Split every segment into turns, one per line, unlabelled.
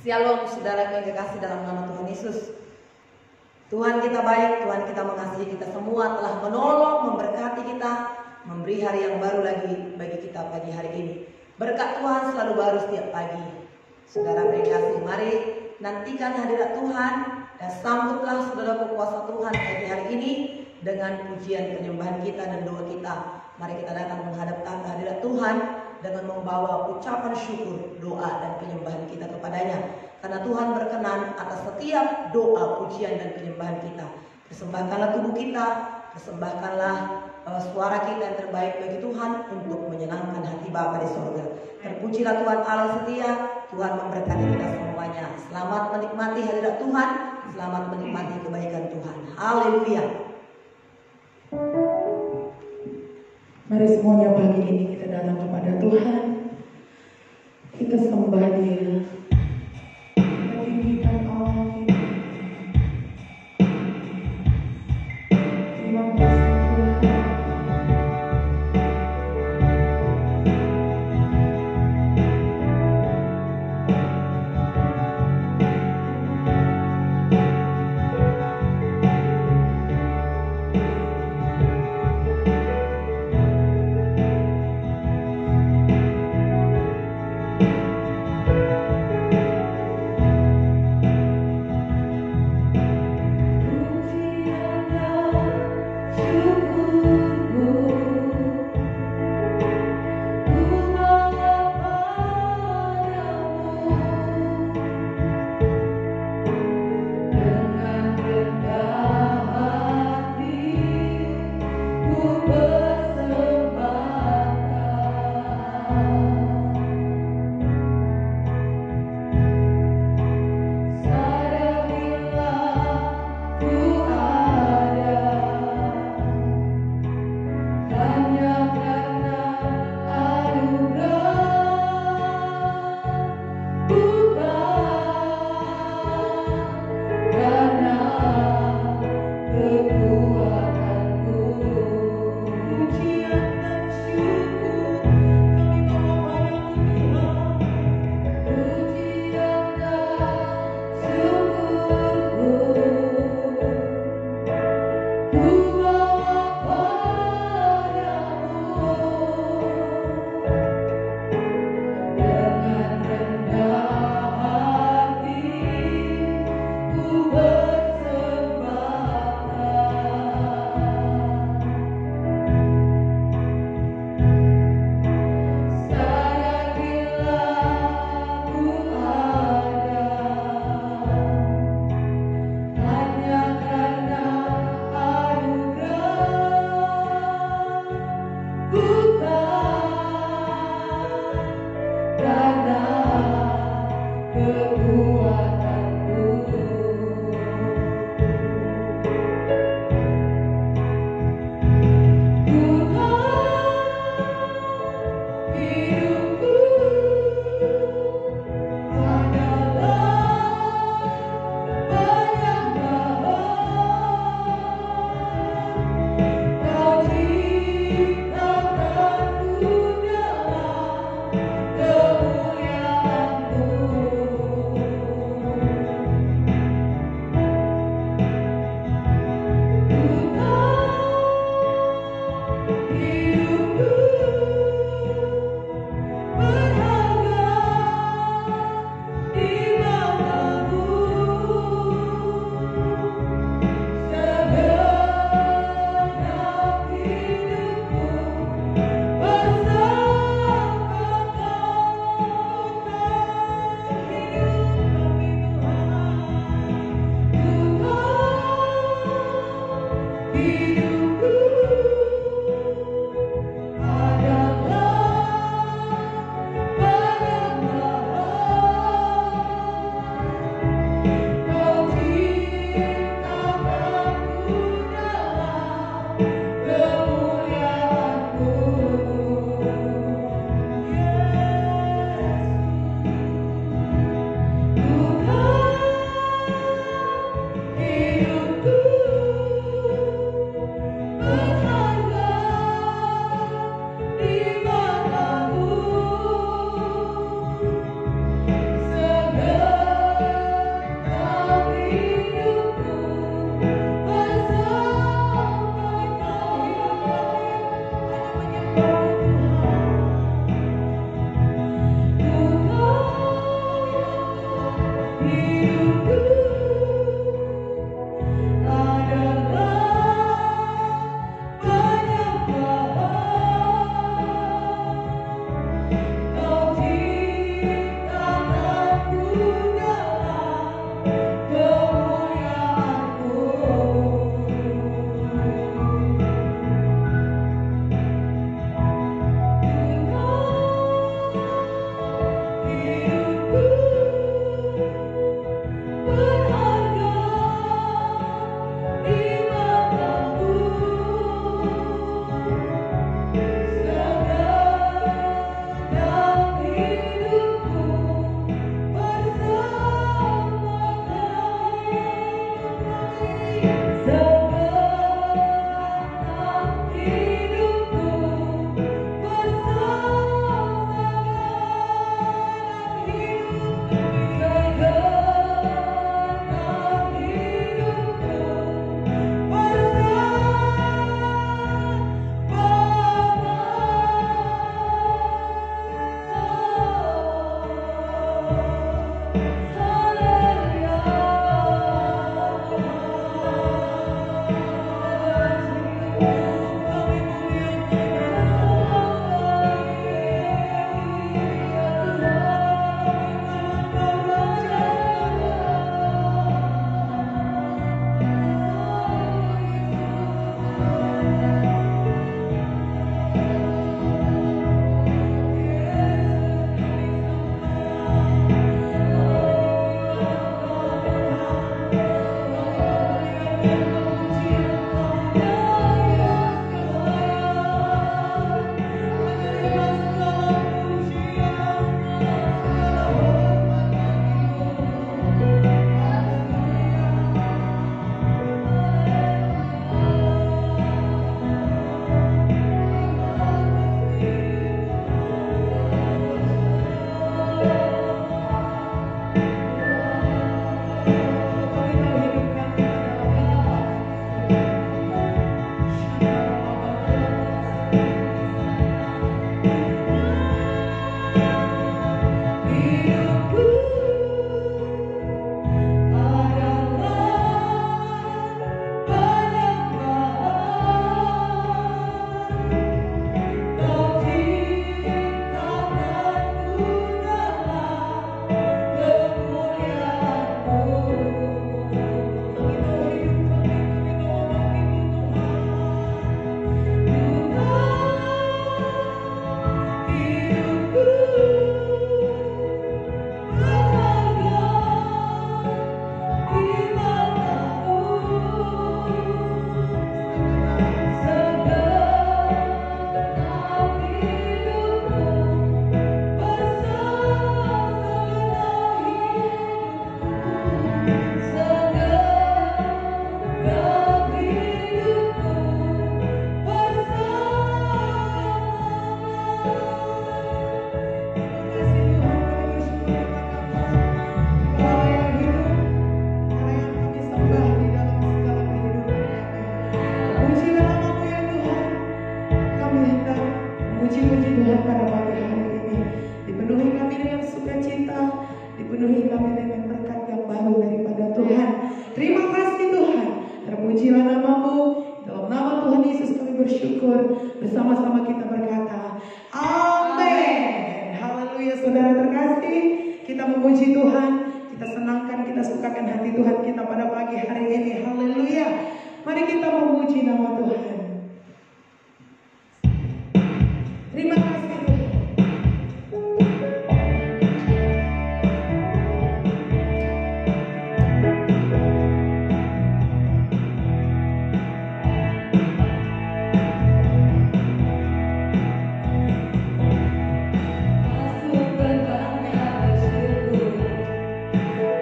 Shalom saudara yang kekasih dalam nama Tuhan Yesus. Tuhan kita baik, Tuhan kita mengasihi kita semua, telah menolong, memberkati kita, memberi hari yang baru lagi bagi kita pagi hari ini. Berkat Tuhan selalu baru setiap pagi. Saudara yang kekasih, mari nantikan hadirat Tuhan dan sambutlah saudara kuasa Tuhan pagi hari ini dengan pujian penyembahan kita dan doa kita. Mari kita datang menghadapkan hadirat Tuhan dengan membawa ucapan syukur, doa dan penyembahan kita kepadanya. Karena Tuhan berkenan atas setiap doa, pujian dan penyembahan kita. Persembahkanlah tubuh kita, persembahkanlah suara kita yang terbaik bagi Tuhan untuk menyenangkan hati Bapa di sorga. Terpujilah Tuhan Allah setia, Tuhan memberkati kita semuanya. Selamat menikmati hadirat Tuhan, selamat menikmati kebaikan Tuhan. Haleluya.
Mari semuanya pagi ini kita datang kepada Tuhan. Kita sembah Dia. Kita tinggikan Allah kita. Terima kasih Tuhan.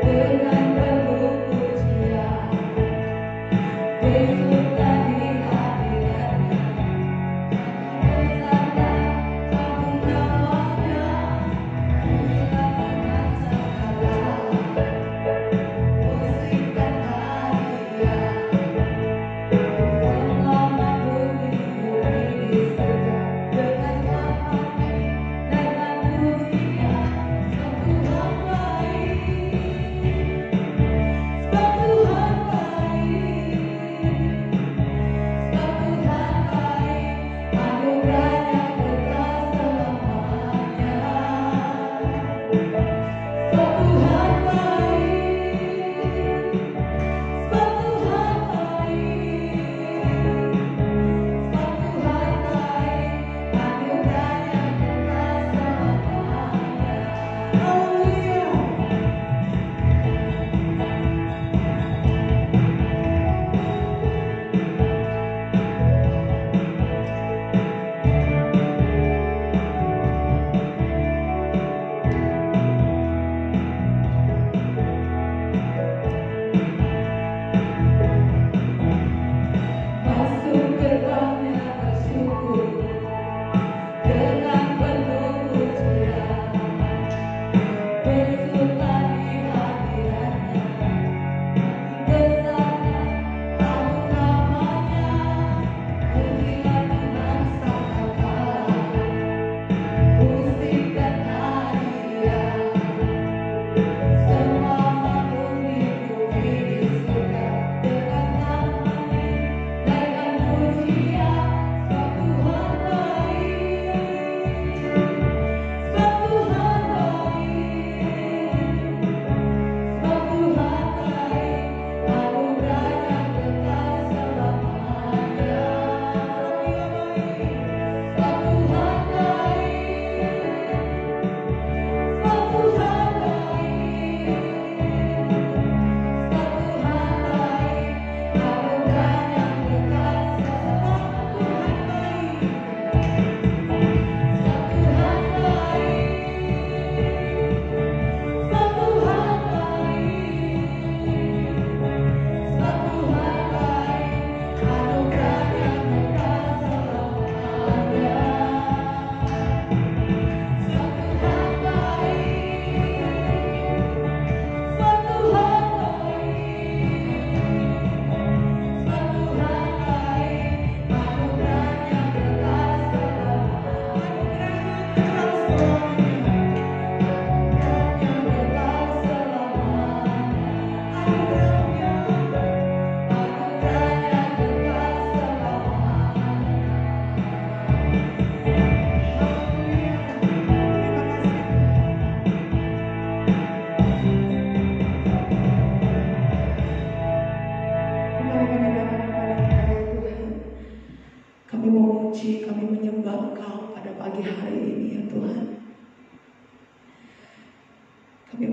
Dengan penuh pujian, Yesus tadi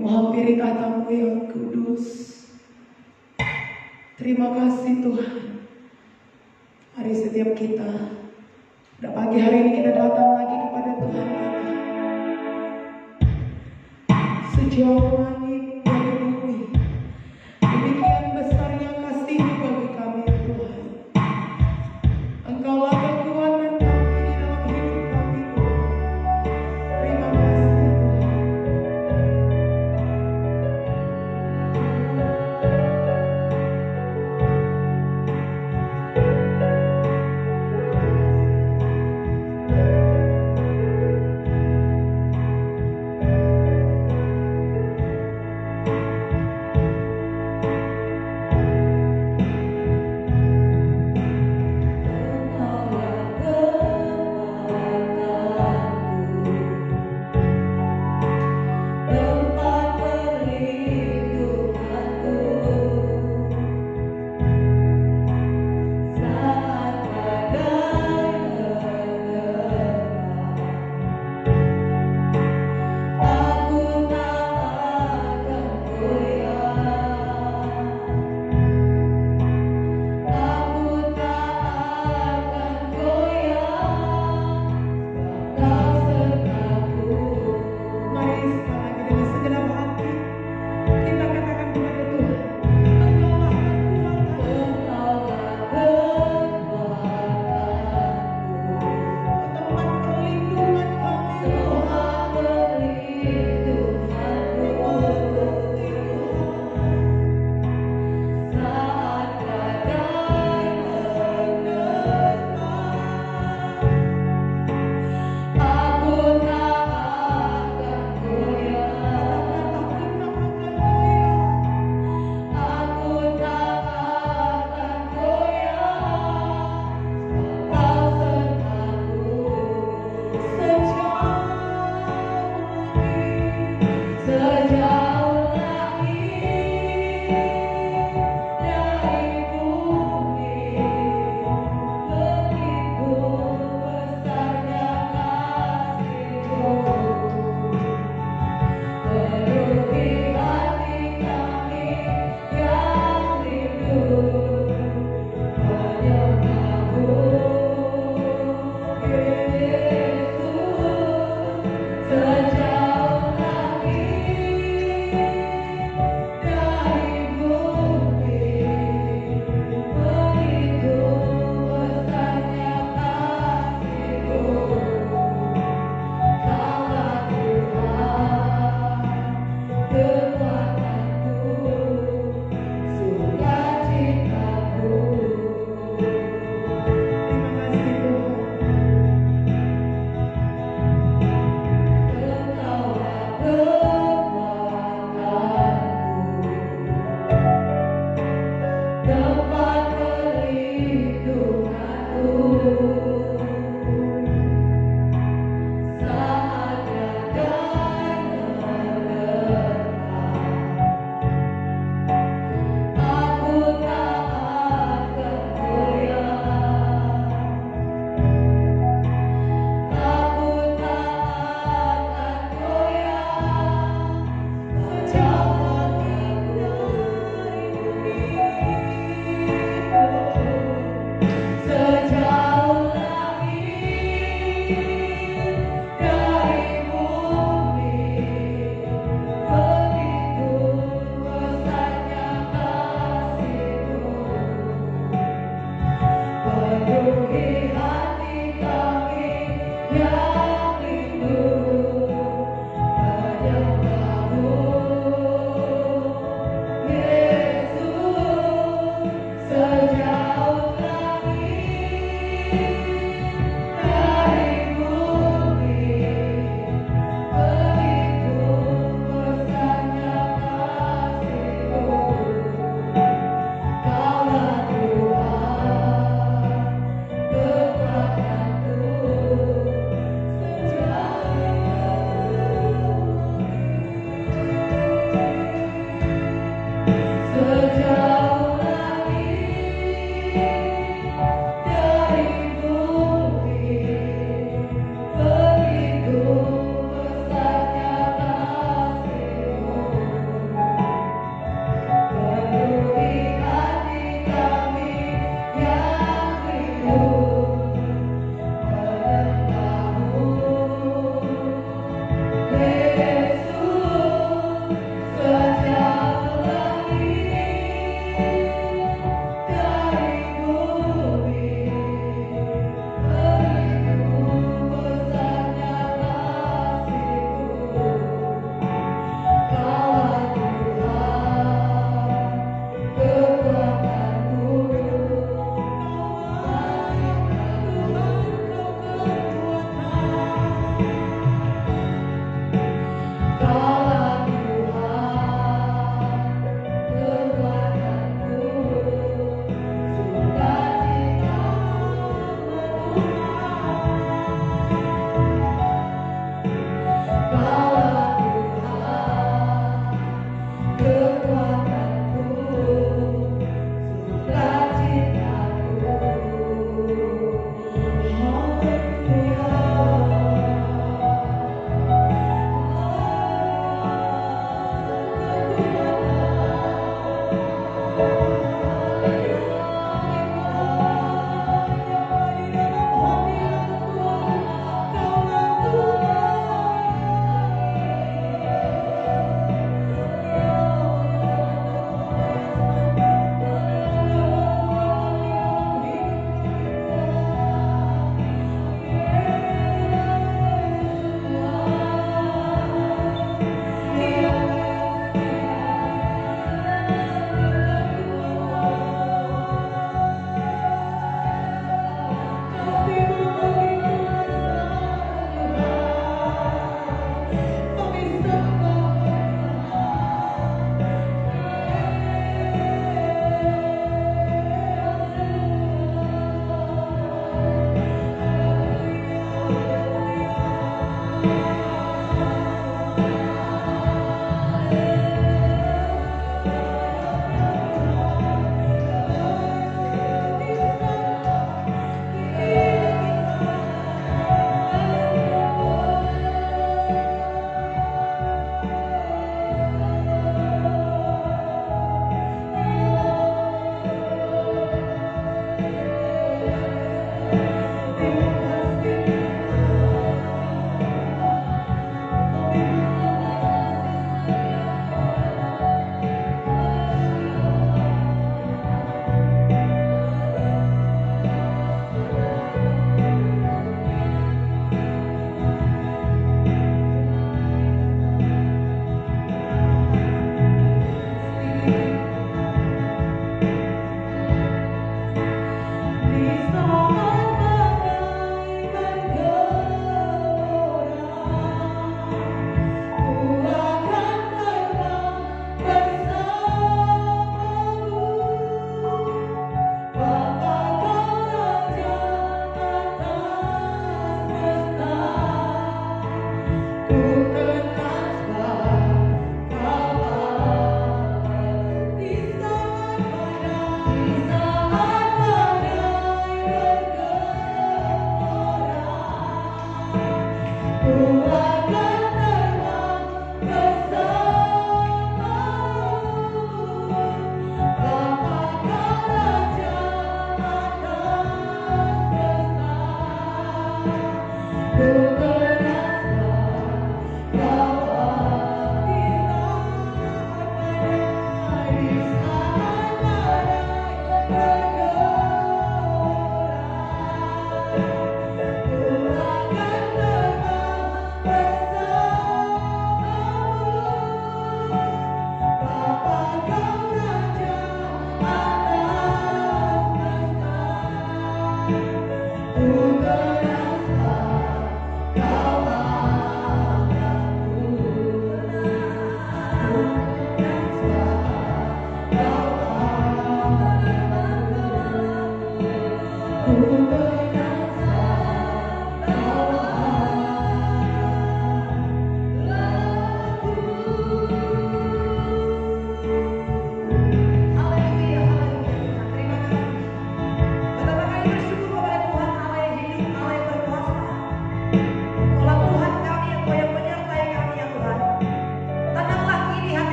menghampiri tahta-Mu yang kudus. Terima kasih Tuhan. Hari setiap kita, pada pagi hari ini kita datang lagi kepada Tuhan kita. Sejauh langit dari bumi, demikian besarnya kasih-Mu bagi kami ya Tuhan. Engkaulah kekuatan kami di dalam hidup kami Tuhan. Terima kasih Tuhan.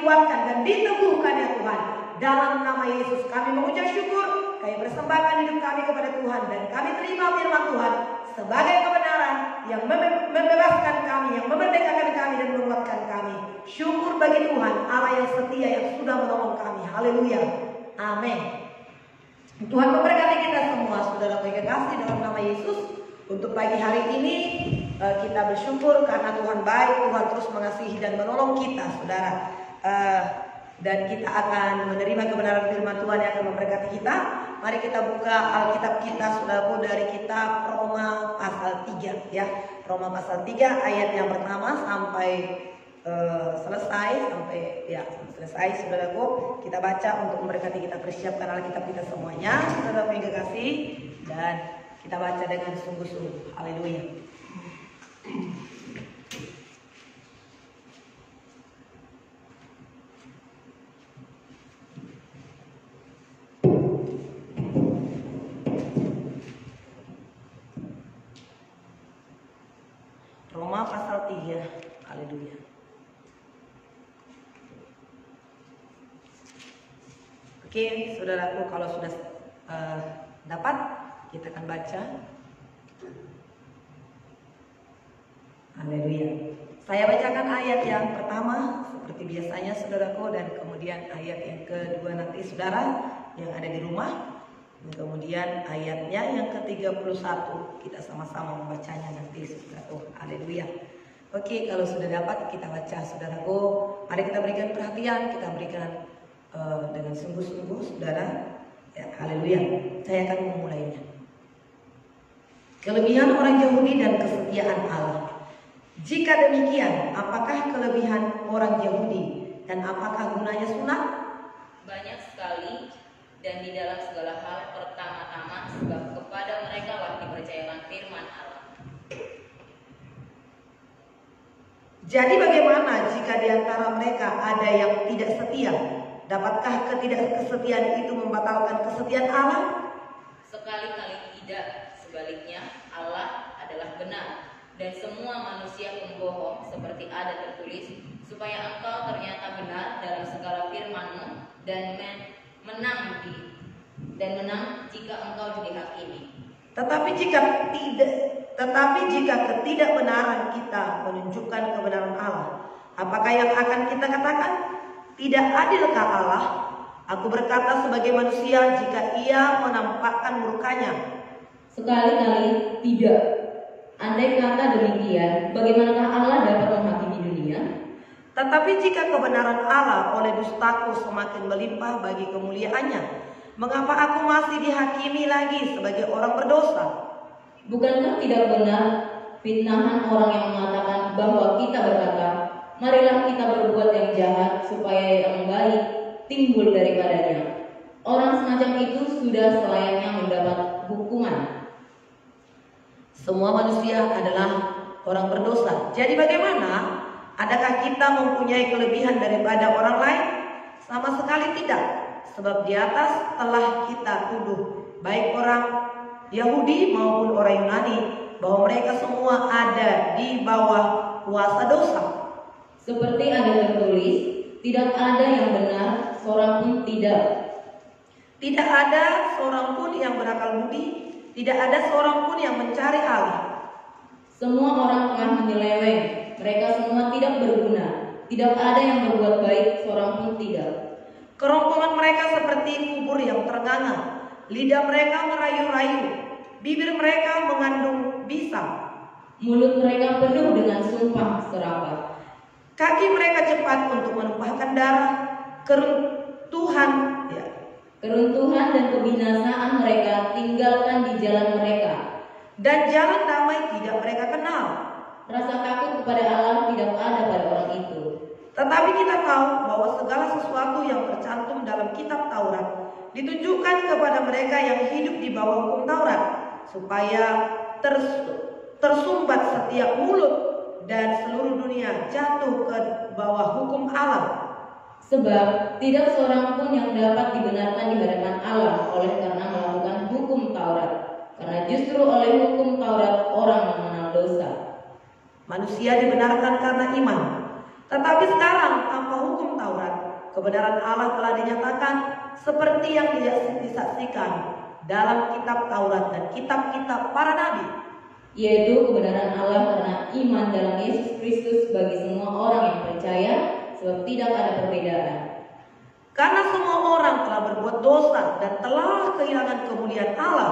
dikuatkan dan diteguhkan ya Tuhan. Dalam nama Yesus kami mengucap syukur, kami persembahkan hidup kami kepada Tuhan, dan kami terima firman Tuhan sebagai kebenaran yang membebaskan kami, yang memerdekakan kami dan menguatkan kami. Syukur bagi Tuhan Allah yang setia, yang sudah menolong kami. Haleluya. Amin. Tuhan memberkati kita semua, saudara kekasih, dalam nama Yesus. Untuk pagi hari ini kita bersyukur karena Tuhan baik, Tuhan terus mengasihi dan menolong kita, saudara. Dan kita akan menerima kebenaran firman Tuhan yang akan memberkati kita. Mari kita buka Alkitab kita, saudaraku, dari kitab Roma pasal 3 ya. Roma pasal 3 ayat yang pertama sampai selesai, saudaraku. Kita baca untuk memberkati kita. Persiapkan Alkitab kita semuanya, saudara yang kekasih, dan kita baca dengan sungguh-sungguh. Haleluya. Roma pasal 3. Haleluya. Oke, saudaraku, kalau sudah dapat, kita akan baca. Haleluya. Saya bacakan ayat yang pertama seperti biasanya, saudaraku, dan kemudian ayat yang kedua nanti saudara yang ada di rumah. Dan kemudian ayatnya yang ke-31 kita sama-sama membacanya nanti, saudaraku. Haleluya. Oke, kalau sudah dapat kita baca, saudaraku. Mari kita berikan perhatian, kita berikan dengan sungguh-sungguh, saudara. Ya, haleluya. Saya akan memulainya. Kelebihan orang Yahudi dan kesetiaan Allah. Jika demikian, apakah kelebihan orang Yahudi dan apakah gunanya sunat?
Banyak sekali, dan di dalam segala hal pertama-tama sebab kepada mereka lah dipercayakan firman Allah.
Jadi bagaimana jika di antara mereka ada yang tidak setia? Dapatkah ketidakkesetiaan itu membatalkan kesetiaan Allah?
Sekali-kali tidak, sebaliknya Allah adalah benar, dan semua manusia pembohong, seperti ada tertulis, supaya engkau ternyata benar dalam segala firman-Mu dan menang jika engkau dihakimi.
Tetapi jika ketidakbenaran kita menunjukkan kebenaran Allah, apakah yang akan kita katakan? Tidak adilkah Allah? Aku berkata sebagai manusia jika ia menampakkan murkanya.
Sekali-kali tidak. Andai kata demikian, bagaimanakah Allah dapat menghakimi dunia?
Tetapi jika kebenaran Allah oleh dustaku semakin melimpah bagi kemuliaannya, mengapa aku masih dihakimi lagi sebagai orang berdosa?
Bukankah tidak benar fitnahan orang yang mengatakan bahwa kita berkata, marilah kita berbuat yang jahat supaya yang baik timbul daripadanya. Orang semacam itu sudah selayaknya mendapat hukuman.
Semua manusia adalah orang berdosa. Jadi bagaimana? Adakah kita mempunyai kelebihan daripada orang lain? Sama sekali tidak. Sebab di atas telah kita tuduh baik orang Yahudi maupun orang Yunani bahwa mereka semua ada di bawah kuasa dosa.
Seperti ada tertulis, tidak ada yang benar, seorang pun tidak.
Tidak ada seorang pun yang berakal budi, tidak ada seorang pun yang mencari Allah.
Semua orang telah menyeleweng, mereka semua tidak berguna. Tidak ada yang berbuat baik, seorang pun tidak.
Kerongkongan mereka seperti kubur yang ternganga, lidah mereka merayu-rayu, bibir mereka mengandung bisang.
Mulut mereka penuh dengan sumpah serapah.
Kaki mereka cepat untuk menumpahkan darah. Keruntuhan
dan kebinasaan mereka tinggalkan di jalan mereka.
Dan jalan damai tidak mereka kenal.
Rasa takut kepada Allah tidak ada pada orang itu.
Tetapi kita tahu bahwa segala sesuatu yang tercantum dalam kitab Taurat ditunjukkan kepada mereka yang hidup di bawah hukum Taurat, supaya tersumbat setiap mulut dan seluruh dunia jatuh ke bawah hukum Allah.
Sebab tidak seorang pun yang dapat dibenarkan di hadapan Allah oleh karena melakukan hukum Taurat, karena justru oleh hukum Taurat orang mengenal dosa.
Manusia dibenarkan karena iman. Tetapi sekarang tanpa hukum Taurat, kebenaran Allah telah dinyatakan seperti yang disaksikan dalam kitab Taurat dan kitab-kitab para nabi,
yaitu kebenaran Allah karena iman dalam Yesus Kristus bagi semua orang yang percaya, sebab tidak ada perbedaan.
Karena semua orang telah berbuat dosa dan telah kehilangan kemuliaan Allah,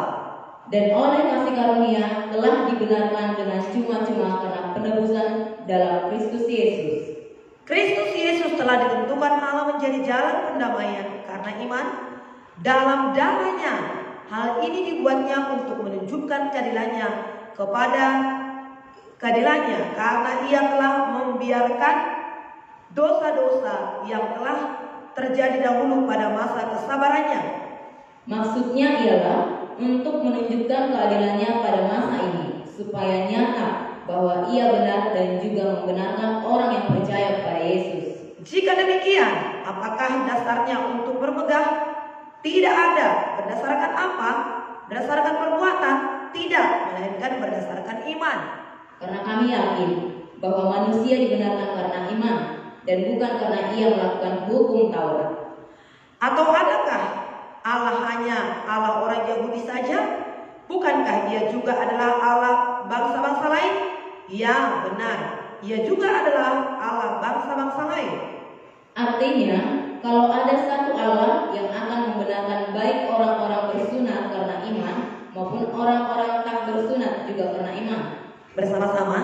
Dan oleh kasih karunia telah dibenarkan dengan cuma-cuma karena penebusan dalam Kristus Yesus.
Kristus Yesus telah ditentukan Allah menjadi jalan pendamaian karena iman dalam darahnya. Hal ini dibuatnya untuk menunjukkan keadilannya karena ia telah membiarkan dosa-dosa yang telah terjadi dahulu pada masa kesabarannya.
Maksudnya ialah untuk menunjukkan keadilannya pada masa ini, supaya nyata bahwa ia benar dan juga membenarkan orang yang percaya kepada Yesus.
Jika demikian, apakah dasarnya untuk bermegah? Tidak ada. Berdasarkan apa? Berdasarkan perbuatan? Tidak, melainkan berdasarkan iman.
Karena kami yakin bahwa manusia dibenarkan karena iman dan bukan karena ia melakukan hukum Taurat.
Atau adakah Allah hanya Allah orang Yahudi saja? Bukankah ia juga adalah Allah bangsa-bangsa lain? Ya, benar. Ia juga adalah Allah bangsa-bangsa lain.
Artinya, kalau ada satu Allah yang akan membenarkan baik orang-orang bersunat karena iman maupun orang-orang tak bersunat juga karena iman.
Bersama-sama,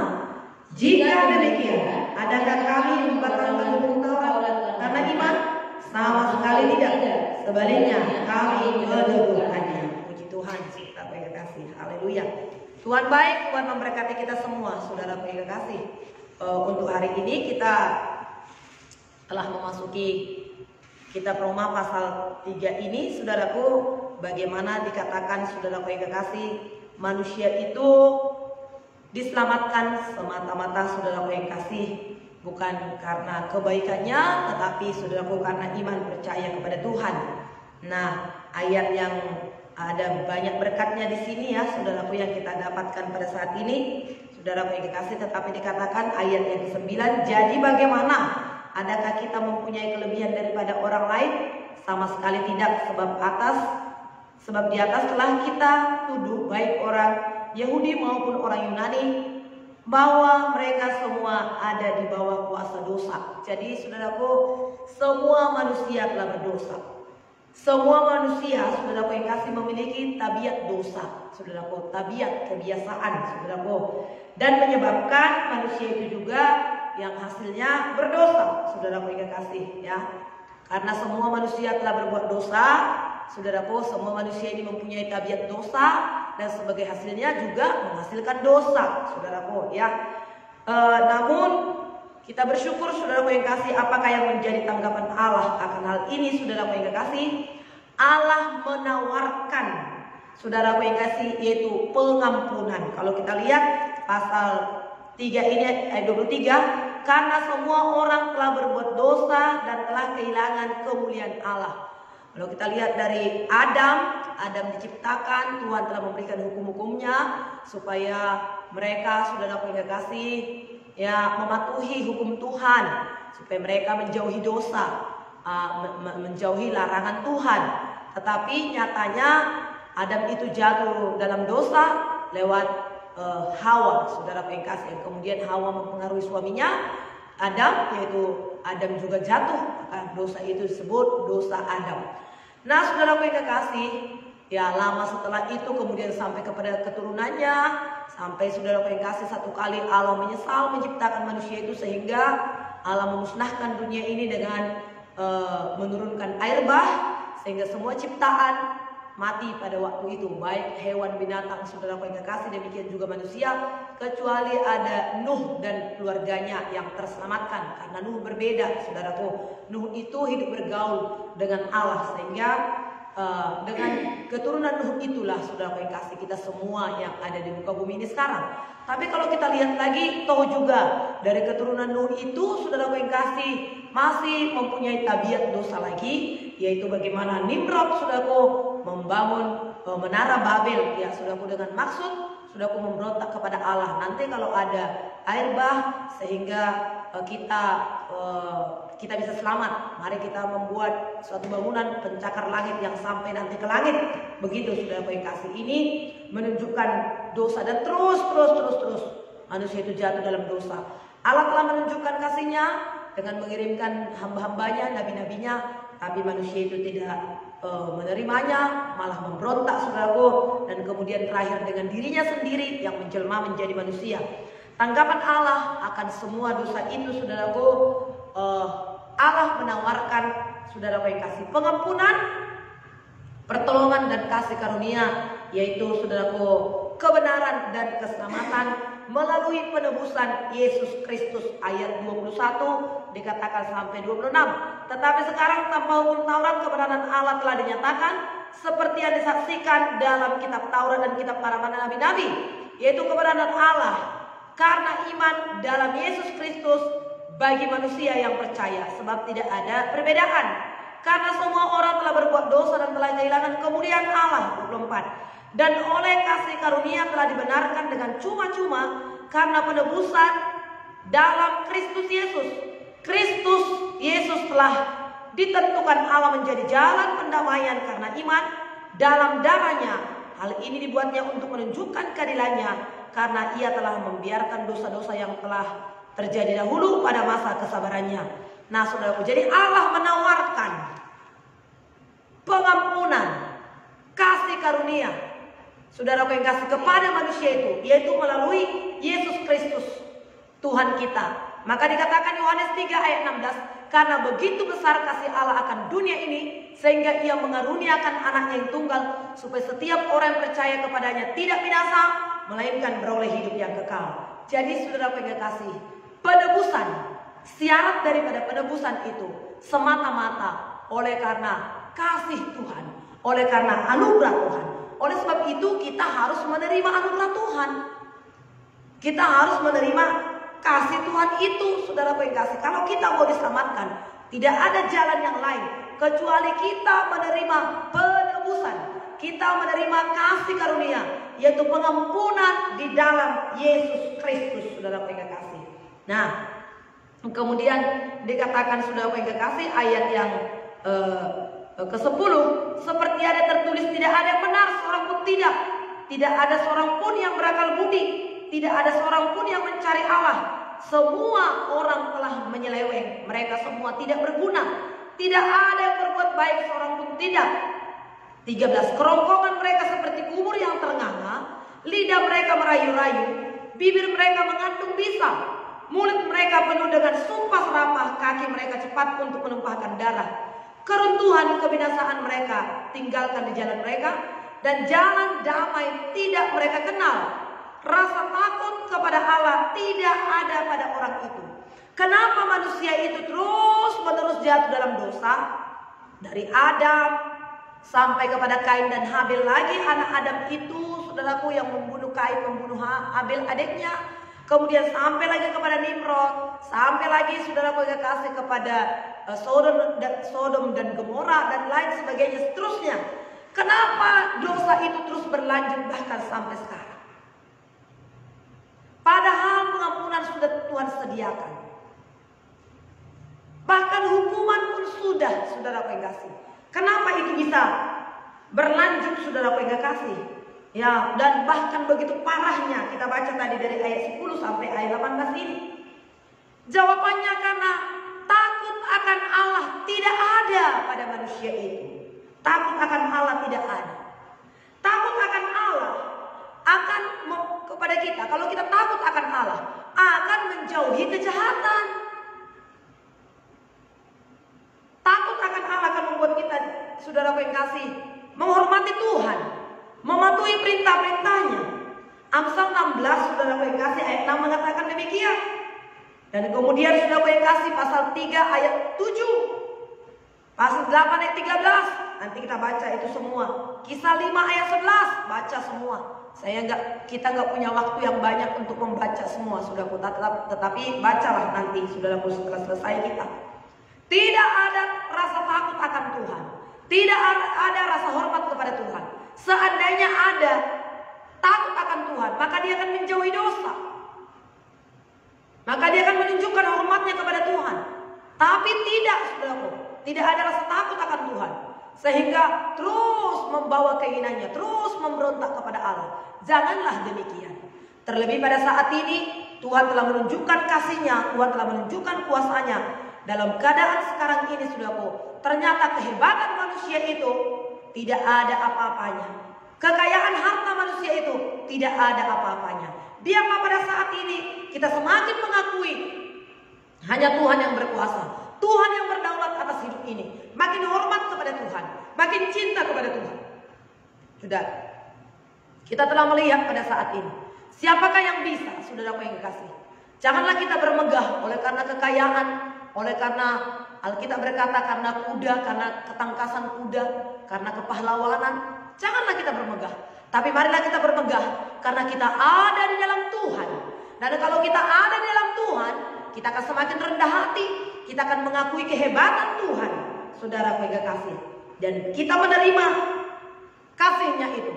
jika demikian, adakah kami membatalkan hukum Taurat karena iman? Sama sekali tidak. Sebaliknya, kami meneguhkannya. Puji Tuhan, saudara yang kasih. Haleluya. Tuhan baik, Tuhan memberkati kita semua, saudara yang kasih. Untuk hari ini kita telah memasuki kitab Roma pasal 3 ini, saudaraku, bagaimana dikatakan, saudaraku yang kekasih, manusia itu diselamatkan semata-mata, saudaraku yang kasih, bukan karena kebaikannya, tetapi saudaraku karena iman percaya kepada Tuhan. Nah, ayat yang ada banyak berkatnya di sini ya, saudaraku, yang kita dapatkan pada saat ini, saudaraku yang dikasih, tetapi dikatakan ayat yang ke-9, jadi bagaimana? Adakah kita mempunyai kelebihan daripada orang lain? Sama sekali tidak, sebab di atas telah kita tuduh baik orang Yahudi maupun orang Yunani bahwa mereka semua ada di bawah kuasa dosa. Jadi saudaraku, semua manusia telah berdosa. Semua manusia, saudaraku yang kasih, memiliki tabiat dosa, saudaraku, tabiat kebiasaan, saudaraku, dan menyebabkan manusia itu juga yang hasilnya berdosa, saudaraku yang kasih, ya. Karena semua manusia telah berbuat dosa, saudaraku, semua manusia ini mempunyai tabiat dosa dan sebagai hasilnya juga menghasilkan dosa, saudaraku, ya. Namun kita bersyukur, saudaraku yang kasih, apakah yang menjadi tanggapan Allah akan hal ini, saudaraku yang kasih? Allah menawarkan, saudaraku yang kasih, yaitu pengampunan. Kalau kita lihat pasal 3 ini ayat 23, karena semua orang telah berbuat dosa dan telah kehilangan kemuliaan Allah. Kalau kita lihat dari Adam diciptakan, Tuhan telah memberikan hukum-hukumnya supaya mereka, saudaraku yang kasih, ya, mematuhi hukum Tuhan, supaya mereka menjauhi dosa, menjauhi larangan Tuhan. Tetapi nyatanya Adam itu jatuh dalam dosa lewat Hawa, saudara yang kasih. Kemudian Hawa mempengaruhi suaminya Adam, yaitu Adam juga jatuh, maka dosa itu disebut dosa Adam. Nah, saudara yang kekasih, ya, lama setelah itu kemudian sampai kepada keturunannya, sampai saudara yang kasih satu kali Allah menyesal menciptakan manusia itu, sehingga Allah memusnahkan dunia ini dengan menurunkan air bah, sehingga semua ciptaan mati pada waktu itu, baik hewan, binatang, saudara yang kekasih, demikian juga manusia, kecuali ada Nuh dan keluarganya yang terselamatkan. Karena Nuh berbeda, saudaraku. Nuh itu hidup bergaul dengan Allah, sehingga dengan keturunan Nuh itulah, saudara yang kasih, kita semua yang ada di muka bumi ini sekarang. Tapi kalau kita lihat lagi, toh juga dari keturunan Nuh itu, saudara yang kasih, masih mempunyai tabiat dosa lagi, yaitu bagaimana Nimrod, saudaraku, membangun menara Babel, ya, saudaraku, dengan maksud saudaraku, memberontak kepada Allah. Nanti kalau ada air bah sehingga kita bisa selamat, mari kita membuat suatu bangunan pencakar langit yang sampai nanti ke langit. Begitu saudaraku yang kasih. Ini menunjukkan dosa, dan terus manusia itu jatuh dalam dosa. Allah telah menunjukkan kasihnya dengan mengirimkan hamba-hambanya, nabi-nabinya, tapi manusia itu tidak menerimanya, malah memberontak saudaraku, dan kemudian terakhir dengan dirinya sendiri yang menjelma menjadi manusia. Tanggapan Allah akan semua dosa itu saudaraku, Allah menawarkan saudaraku yang kasih pengampunan, pertolongan dan kasih karunia, yaitu saudaraku kebenaran dan keselamatan melalui penebusan Yesus Kristus. Ayat 21 dikatakan sampai 26. Tetapi sekarang tanpa hukum Taurat kebenaran Allah telah dinyatakan, seperti yang disaksikan dalam kitab Taurat dan kitab para nabi-nabi, yaitu kebenaran Allah karena iman dalam Yesus Kristus bagi manusia yang percaya. Sebab tidak ada perbedaan, karena semua orang telah berbuat dosa dan telah kehilangan kemuliaan Allah. 24. Dan oleh kasih karunia telah dibenarkan dengan cuma-cuma karena penebusan dalam Kristus Yesus. Kristus Yesus telah ditentukan Allah menjadi jalan pendamaian karena iman dalam darahnya. Hal ini dibuatnya untuk menunjukkan keadilannya, karena ia telah membiarkan dosa-dosa yang telah terjadi dahulu pada masa kesabarannya. Nah saudaraku, jadi Allah menawarkan pengampunan, kasih karunia, saudaraku yang kasih kepada manusia itu, yaitu melalui Yesus Kristus Tuhan kita. Maka dikatakan Yohanes 3 ayat 16, karena begitu besar kasih Allah akan dunia ini, sehingga ia mengaruniakan anaknya yang tunggal, supaya setiap orang yang percaya kepadanya tidak binasa, melainkan beroleh hidup yang kekal. Jadi saudaraku yang kasih, penebusan, syarat daripada penebusan itu semata-mata oleh karena kasih Tuhan, oleh karena anugerah Tuhan. Oleh sebab itu kita harus menerima anugerah Tuhan. Kita harus menerima kasih Tuhan itu, saudaraku yang kasih. Kalau kita mau diselamatkan, tidak ada jalan yang lain kecuali kita menerima penebusan, kita menerima kasih karunia, yaitu pengampunan di dalam Yesus Kristus, saudaraku yang kasih. Nah, kemudian dikatakan saudaraku yang kasih, ayat yang ke-10, seperti ada tertulis, tidak ada yang benar seorang pun tidak. Tidak ada seorang pun yang berakal budi, tidak ada seorang pun yang mencari Allah. Semua orang telah menyeleweng, mereka semua tidak berguna. Tidak ada yang berbuat baik seorang pun tidak. 13, kerongkongan mereka seperti kubur yang ternganga, lidah mereka merayu-rayu, bibir mereka mengandung bisa, mulut mereka penuh dengan sumpah serapah, kaki mereka cepat untuk menumpahkan darah. Keruntuhan kebinasaan mereka tinggalkan di jalan mereka, dan jalan damai tidak mereka kenal. Rasa takut kepada Allah tidak ada pada orang itu. Kenapa manusia itu terus-menerus jatuh dalam dosa? Dari Adam sampai kepada Kain dan Habil lagi, anak Adam itu, saudaraku, yang membunuh Kain, membunuh Habil adiknya. Kemudian sampai lagi kepada Nimrod, sampai lagi saudaraku yang kasih kepada Sodom dan Gomora dan lain sebagainya seterusnya. Kenapa dosa itu terus berlanjut bahkan sampai sekarang? Padahal pengampunan sudah Tuhan sediakan. Bahkan hukuman pun sudah, saudaraku yang kasih. Kenapa itu bisa berlanjut, saudaraku yang kasih? Ya, dan bahkan begitu parahnya, kita baca tadi dari ayat 10 sampai ayat 18 ini. Jawabannya karena takut akan Allah tidak ada pada manusia itu. Takut akan Allah tidak ada. Takut akan Allah akan kepada kita. Kalau kita takut akan Allah, akan menjauhi kejahatan. Takut akan Allah akan membuat kita, saudaraku yang kasih, menghormati Tuhan, mematuhi perintah-perintahnya. Amsal 16, saudaraku yang kasih, ayat 6 mengatakan demikian. Dan kemudian saudaraku yang kasih, pasal 3 ayat 7, pasal 8 ayat 13, nanti kita baca itu semua. Kisah 5 ayat 11, baca semua. Kita nggak punya waktu yang banyak untuk membaca semua, saudaraku. Tetapi bacalah nanti, saudaraku, setelah selesai kita. Tidak ada rasa takut akan Tuhan, tidak ada rasa hormat kepada Tuhan. Seandainya ada takut akan akan Tuhan, maka dia akan menjauhi dosa. Maka dia akan menunjukkan hormatnya kepada Tuhan. Tapi tidak, saudaraku, tidak ada rasa takut akan Tuhan, sehingga terus membawa keinginannya, terus memberontak kepada Allah. Janganlah demikian. Terlebih pada saat ini Tuhan telah menunjukkan kasih-Nya, Tuhan telah menunjukkan kuasa-Nya. Dalam keadaan sekarang ini, saudaraku, ternyata kehebatan manusia itu tidak ada apa-apanya. Kekayaan harta manusia itu tidak ada apa-apanya. Biarlah pada saat ini kita semakin mengakui hanya Tuhan yang berkuasa, Tuhan yang berdaulat atas hidup ini. Makin hormat kepada Tuhan, makin cinta kepada Tuhan. Sudah, kita telah melihat pada saat ini siapakah yang bisa, saudaraku yang kekasih. Janganlah kita bermegah oleh karena kekayaan, oleh karena Alkitab berkata karena kuda, karena ketangkasan kuda, karena kepahlawanan. Janganlah kita bermegah, tapi marilah kita bermegah karena kita ada di dalam Tuhan. Dan kalau kita ada di dalam Tuhan, kita akan semakin rendah hati, kita akan mengakui kehebatan Tuhan, saudara yang kekasih. Dan kita menerima kasih-Nya itu.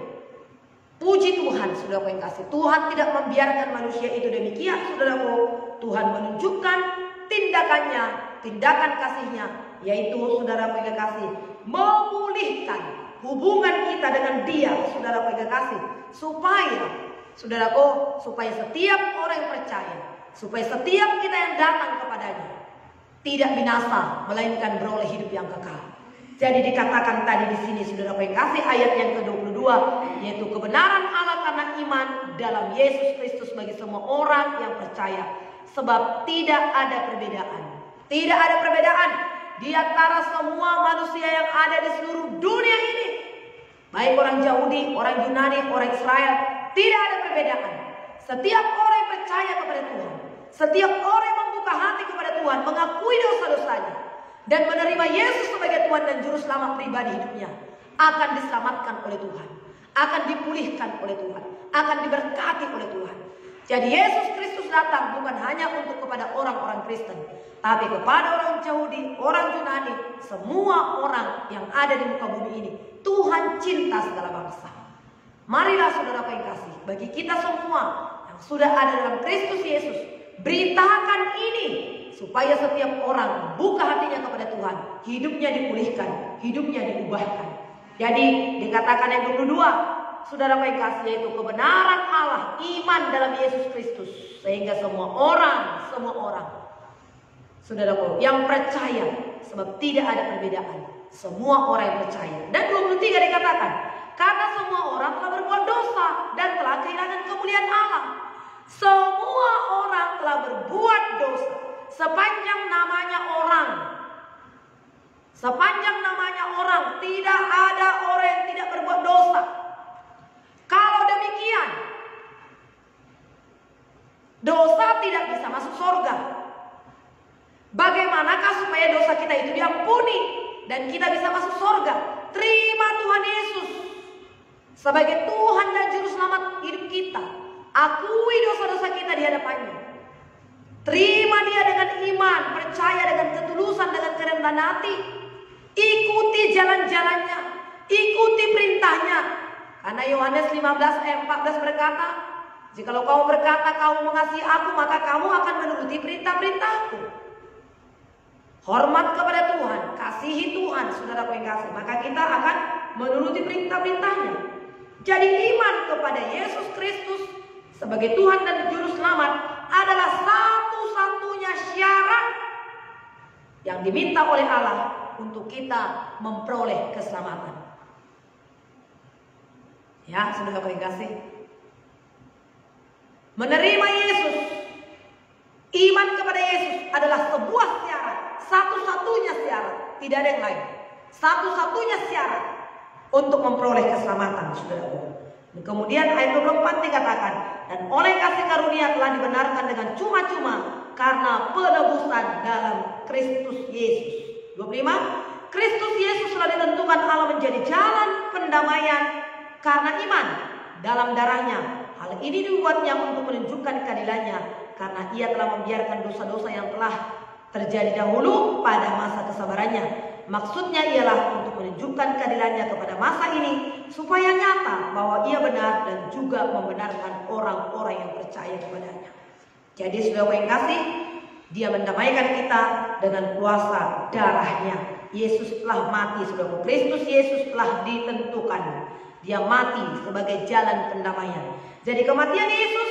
Puji Tuhan, saudara yang kasih. Tuhan tidak membiarkan manusia itu demikian, saudaraku. Tuhan menunjukkan tindakannya, tindakan kasih-Nya, yaitu saudara yang kasih, memulihkan hubungan kita dengan Dia, saudara yang kasih, supaya saudaraku, supaya setiap orang yang percaya, supaya setiap kita yang datang kepadanya tidak binasa, melainkan beroleh hidup yang kekal. Jadi dikatakan tadi di sini, saudara yang kasih, ayat yang ke-22, yaitu kebenaran Allah karena iman dalam Yesus Kristus bagi semua orang yang percaya. Sebab tidak ada perbedaan. Tidak ada perbedaan di antara semua manusia yang ada di seluruh dunia ini. Baik orang Yahudi, orang Yunani, orang Israel, tidak ada perbedaan. Setiap orang yang percaya kepada Tuhan, setiap orang yang membuka hati kepada Tuhan, mengakui dosa-dosanya, dan menerima Yesus sebagai Tuhan dan Juru Selamat pribadi hidupnya, akan diselamatkan oleh Tuhan, akan dipulihkan oleh Tuhan, akan diberkati oleh Tuhan. Jadi Yesus Kristus datang bukan hanya untuk kepada orang-orang Kristen, tapi kepada orang Yahudi, orang Yunani, semua orang yang ada di muka bumi ini. Tuhan cinta segala bangsa. Marilah saudara yang kasih, bagi kita semua yang sudah ada dalam Kristus Yesus, beritakan ini supaya setiap orang buka hatinya kepada Tuhan, hidupnya dipulihkan, hidupnya diubahkan. Jadi dikatakan yang 22, saudara yang kasih, yaitu kebenaran Allah, iman dalam Yesus Kristus, sehingga semua orang, saudaraku yang percaya, sebab tidak ada perbedaan, semua orang yang percaya. Dan 23 dikatakan, karena semua orang telah berbuat dosa dan telah kehilangan kemuliaan Allah. Semua orang telah berbuat dosa. Sepanjang namanya orang, tidak ada orang yang tidak berbuat dosa. Kalau demikian, dosa tidak bisa masuk surga. Bagaimanakah supaya dosa kita itu diampuni dan kita bisa masuk surga? Terima Tuhan Yesus sebagai Tuhan dan Juru Selamat hidup kita. Akui dosa-dosa kita di hadapannya. Terima Dia dengan iman, percaya dengan ketulusan, dengan kerendahan hati. Ikuti jalan-jalannya, ikuti perintahnya. Karena Yohanes 15 ayat 14 berkata, jikalau kamu berkata kamu mengasihi aku, maka kamu akan menuruti perintah-perintahku. Hormat kepada Tuhan, kasihi Tuhan, saudara yang kasih, maka kita akan menuruti perintah-perintahnya. Jadi iman kepada Yesus Kristus sebagai Tuhan dan Juru Selamat adalah satu-satunya syarat yang diminta oleh Allah untuk kita memperoleh keselamatan. Ya, saudara yang kasih, menerima Yesus, iman kepada Yesus adalah sebuah syarat, satu-satunya syarat, tidak ada yang lain. Satu-satunya syarat untuk memperoleh keselamatan, saudara. Kemudian ayat 24 dikatakan, dan oleh kasih karunia telah dibenarkan dengan cuma-cuma karena penebusan dalam Kristus Yesus. 25, Kristus Yesus telah ditentukan Allah menjadi jalan pendamaian karena iman dalam darahnya. Hal ini dibuatnya untuk menunjukkan keadilannya, karena Ia telah membiarkan dosa-dosa yang telah terjadi dahulu pada masa kesabarannya. Maksudnya ialah untuk menunjukkan keadilannya kepada masa ini, supaya nyata bahwa ia benar dan juga membenarkan orang-orang yang percaya kepadanya. Jadi saudara yang kasih, dia mendamaikan kita dengan kuasa darahnya. Yesus telah mati, saudara. Kristus Yesus telah ditentukan. Dia mati sebagai jalan pendamaian. Jadi kematian Yesus,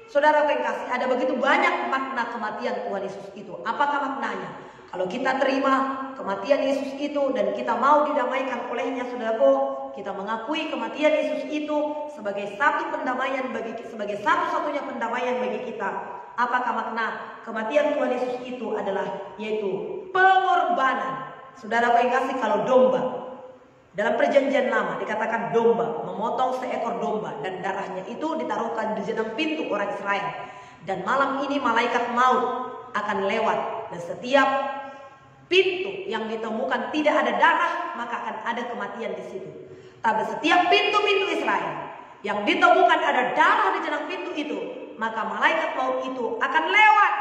saudara yang kasih, ada begitu banyak makna kematian Tuhan Yesus itu. Apakah maknanya? Kalau kita terima kematian Yesus itu dan kita mau didamaikan olehnya, saudaraku, kita mengakui kematian Yesus itu sebagai satu pendamaian sebagai satu-satunya pendamaian bagi kita. Apakah makna kematian Tuhan Yesus itu adalah yaitu pengorbanan. Saudara yang kasih, kalau domba dalam perjanjian lama dikatakan domba memotong seekor domba dan darahnya itu ditaruhkan di jenang pintu orang Israel. Dan malam ini malaikat maut akan lewat, dan setiap pintu yang ditemukan tidak ada darah, maka akan ada kematian di situ. Tapi setiap pintu-pintu Israel yang ditemukan ada darah di jenang pintu itu, maka malaikat maut itu akan lewat.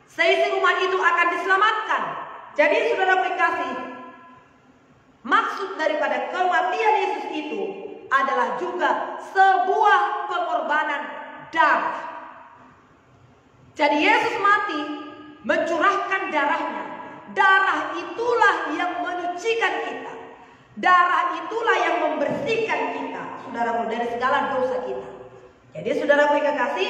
Seisi rumah itu akan diselamatkan. Jadi saudara kasih, maksud daripada kematian Yesus itu adalah juga sebuah pengorbanan darah. Jadi Yesus mati mencurahkan darahnya. Darah itulah yang menyucikan kita. Darah itulah yang membersihkan kita, saudaraku, dari segala dosa kita. Jadi saudaraku yang kekasih,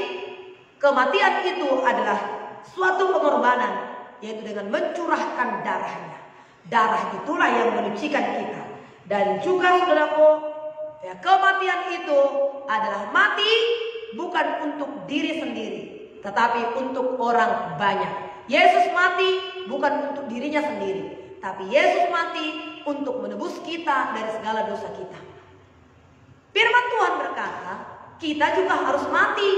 kematian itu adalah suatu pengorbanan, yaitu dengan mencurahkan darahnya. Darah itulah yang menyucikan kita. Dan juga saudaraku, ya, kematian itu adalah mati bukan untuk diri sendiri, tetapi untuk orang banyak. Yesus mati bukan untuk dirinya sendiri, tapi Yesus mati untuk menebus kita dari segala dosa kita. Firman Tuhan berkata, kita juga harus mati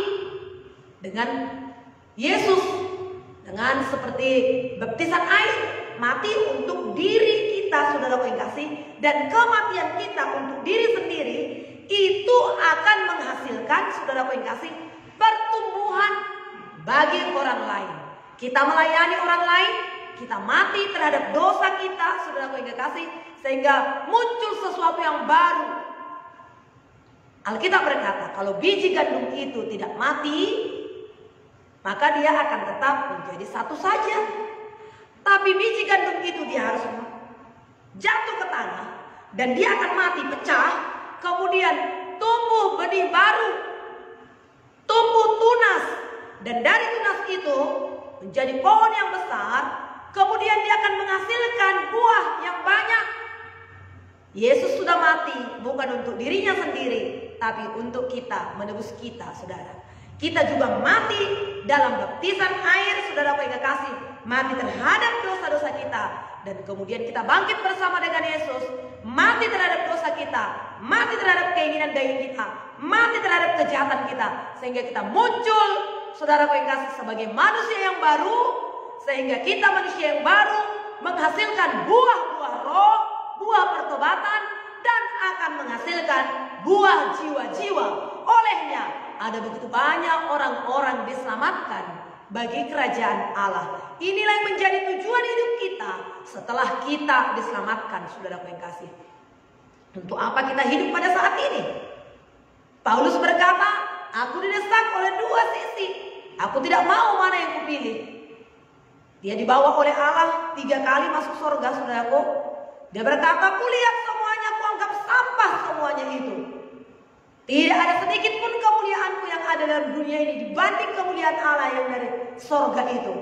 dengan Yesus, dengan seperti baptisan air, mati untuk diri kita, saudara yang kasih, dan kematian kita untuk diri sendiri itu akan menghasilkan, saudara yang kasih, pertumbuhan bagi orang lain. Kita melayani orang lain, kita mati terhadap dosa kita, saudara yang kasih, sehingga muncul sesuatu yang baru. Alkitab berkata, kalau biji gandum itu tidak mati, maka dia akan tetap menjadi satu saja. Tapi biji gandum itu dia harus jatuh ke tanah, dan dia akan mati, pecah, kemudian tumbuh benih baru, tumbuh tunas, dan dari tunas itu menjadi pohon yang besar, kemudian dia akan menghasilkan buah yang banyak. Yesus sudah mati bukan untuk dirinya sendiri, tapi untuk kita, menebus kita, saudara. Kita juga mati dalam baptisan air, saudara yang kasih, mati terhadap dosa-dosa kita, dan kemudian kita bangkit bersama dengan Yesus, mati terhadap dosa kita, mati terhadap keinginan daging kita, mati terhadap kejahatan kita, sehingga kita muncul, saudara yang kasih, sebagai manusia yang baru, sehingga kita manusia yang baru menghasilkan buah-buah roh, buah pertobatan, dan akan menghasilkan buah jiwa-jiwa. Olehnya ada begitu banyak orang-orang diselamatkan bagi kerajaan Allah. Inilah yang menjadi tujuan hidup kita setelah kita diselamatkan, saudara yang kasih. Untuk apa kita hidup pada saat ini? Paulus berkata, aku didesak oleh dua sisi. Aku tidak mau mana yang kupilih. Dia dibawa oleh Allah 3 kali masuk surga, saudaraku. Dia berkata, kulihat semuanya, kuanggap sampah semuanya itu. Tidak ada sedikit pun kemuliaanku yang ada dalam dunia ini dibanding kemuliaan Allah yang dari surga itu.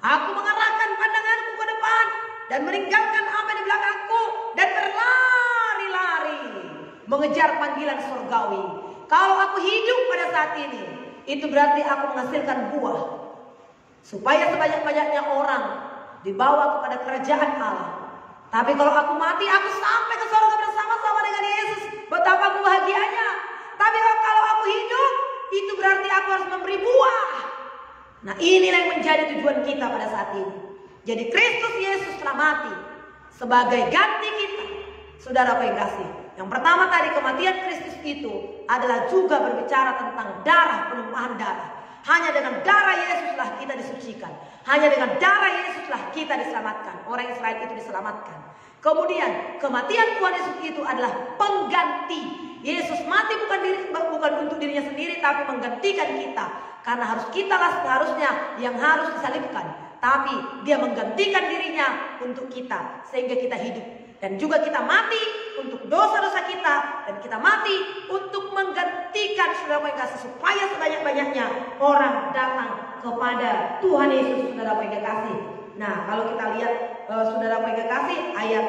Aku mengarahkan pandanganku ke depan dan meninggalkan apa di belakangku dan berlari-lari mengejar panggilan surgawi. Kalau aku hidup pada saat ini, itu berarti aku menghasilkan buah, supaya sebanyak-banyaknya orang dibawa kepada kerajaan Allah. Tapi kalau aku mati, aku sampai ke surga bersama-sama dengan Yesus. Betapa bahagianya. Tapi kalau aku hidup, itu berarti aku harus memberi buah. Nah, inilah yang menjadi tujuan kita pada saat ini. Jadi Kristus Yesus telah mati sebagai ganti kita, saudara yang kasih. Yang pertama tadi, kematian Kristus itu adalah juga berbicara tentang darah, penumpahan darah. Hanya dengan darah Yesuslah kita disucikan. Hanya dengan darah Yesuslah kita diselamatkan. Orang Israel itu diselamatkan. Kemudian kematian Tuhan Yesus itu adalah pengganti. Yesus mati bukan untuk dirinya sendiri, tapi menggantikan kita. Karena seharusnya yang harus disalibkan. Tapi dia menggantikan dirinya untuk kita. Sehingga kita hidup. Dan juga kita mati untuk dosa-dosa kita. Dan kita mati untuk menggantikan saudara yang kasih. Supaya sebanyak-banyaknya orang datang kepada Tuhan Yesus, saudara yang kasih. Nah, kalau kita lihat saudara yang kasih ayat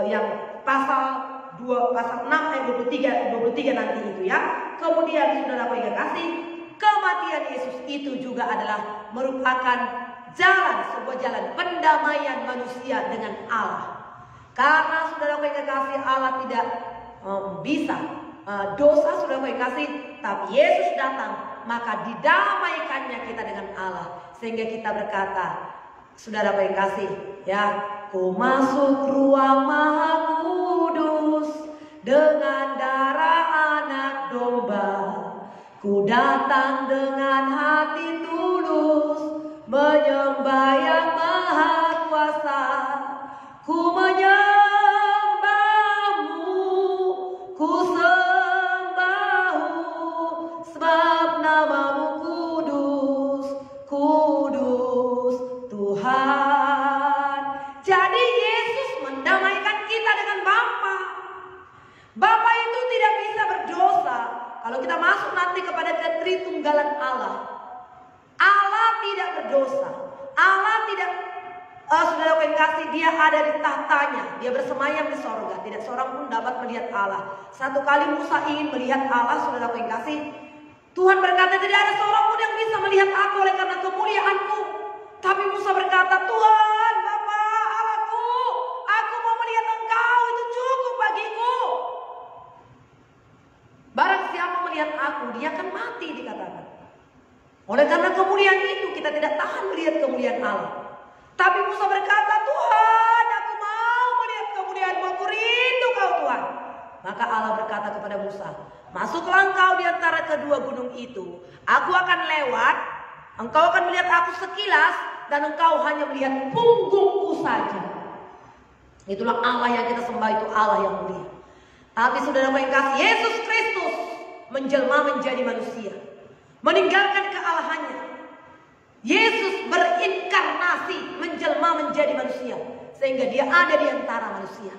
yang pasal 6 ayat 23 nanti itu ya. Kemudian saudara yang kasih, kematian Yesus itu juga adalah merupakan sebuah jalan pendamaian manusia dengan Allah. Karena saudara yang kasih, Allah tidak bisa dosa saudara yang kasih, tapi Yesus datang, maka didamaikannya kita dengan Allah. Sehingga kita berkata, saudara yang kasih, ya, ku masuk ruang Maha Kudus dengan darah anak domba. Ku datang dengan hati tulus menyembah yang Maha Kuasa. Ku menyembahmu, ku sembahmu, sebab namamu kudus, kudus Tuhan. Jadi Yesus mendamaikan kita dengan Bapa. Bapa itu tidak bisa berdosa. Kalau kita masuk nanti kepada ketritunggalan Allah, Allah tidak berdosa. Allah tidak, saudara yang kasih, dia ada di tahtanya, dia bersemayam di sorga. Tidak seorang pun dapat melihat Allah. Satu kali Musa ingin melihat Allah, saudara yang kasih, Tuhan berkata, tidak ada seorang pun yang bisa melihat aku oleh karena kemuliaanku. Tapi Musa berkata, Tuhan, Bapa, Allahku, aku mau melihat Engkau, itu cukup bagiku. Barang siapa melihat aku, dia akan mati, dikatakan. Oleh karena kemuliaan itu, kita tidak tahan melihat kemuliaan Allah. Tapi Musa berkata, Tuhan, aku mau melihat kemuliaan-Mu, aku rindu Kau Tuhan. Maka Allah berkata kepada Musa, masuklah engkau di antara kedua gunung itu. Aku akan lewat, engkau akan melihat aku sekilas, dan engkau hanya melihat punggungku saja. Itulah Allah yang kita sembah, itu Allah yang mulia. Tapi saudara yang kasih, Yesus Kristus menjelma menjadi manusia, meninggalkan kealahannya. Yesus berinkarnasi, menjelma menjadi manusia, sehingga dia ada di antara manusia.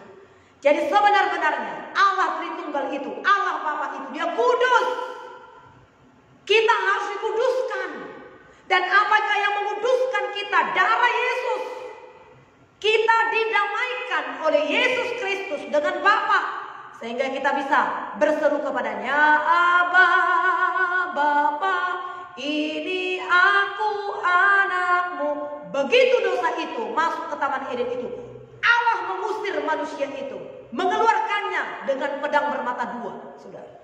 Jadi sebenar-benarnya Allah Tritunggal itu, Allah Bapa itu, dia kudus. Kita harus dikuduskan. Dan apakah yang menguduskan kita? Darah Yesus. Kita didamaikan oleh Yesus Kristus dengan Bapa, sehingga kita bisa berseru kepadanya, Aba, Bapa, ini aku anakmu. Begitu dosa itu masuk ke Taman Eden itu, Allah mengusir manusia itu, mengeluarkannya dengan pedang bermata dua, saudara.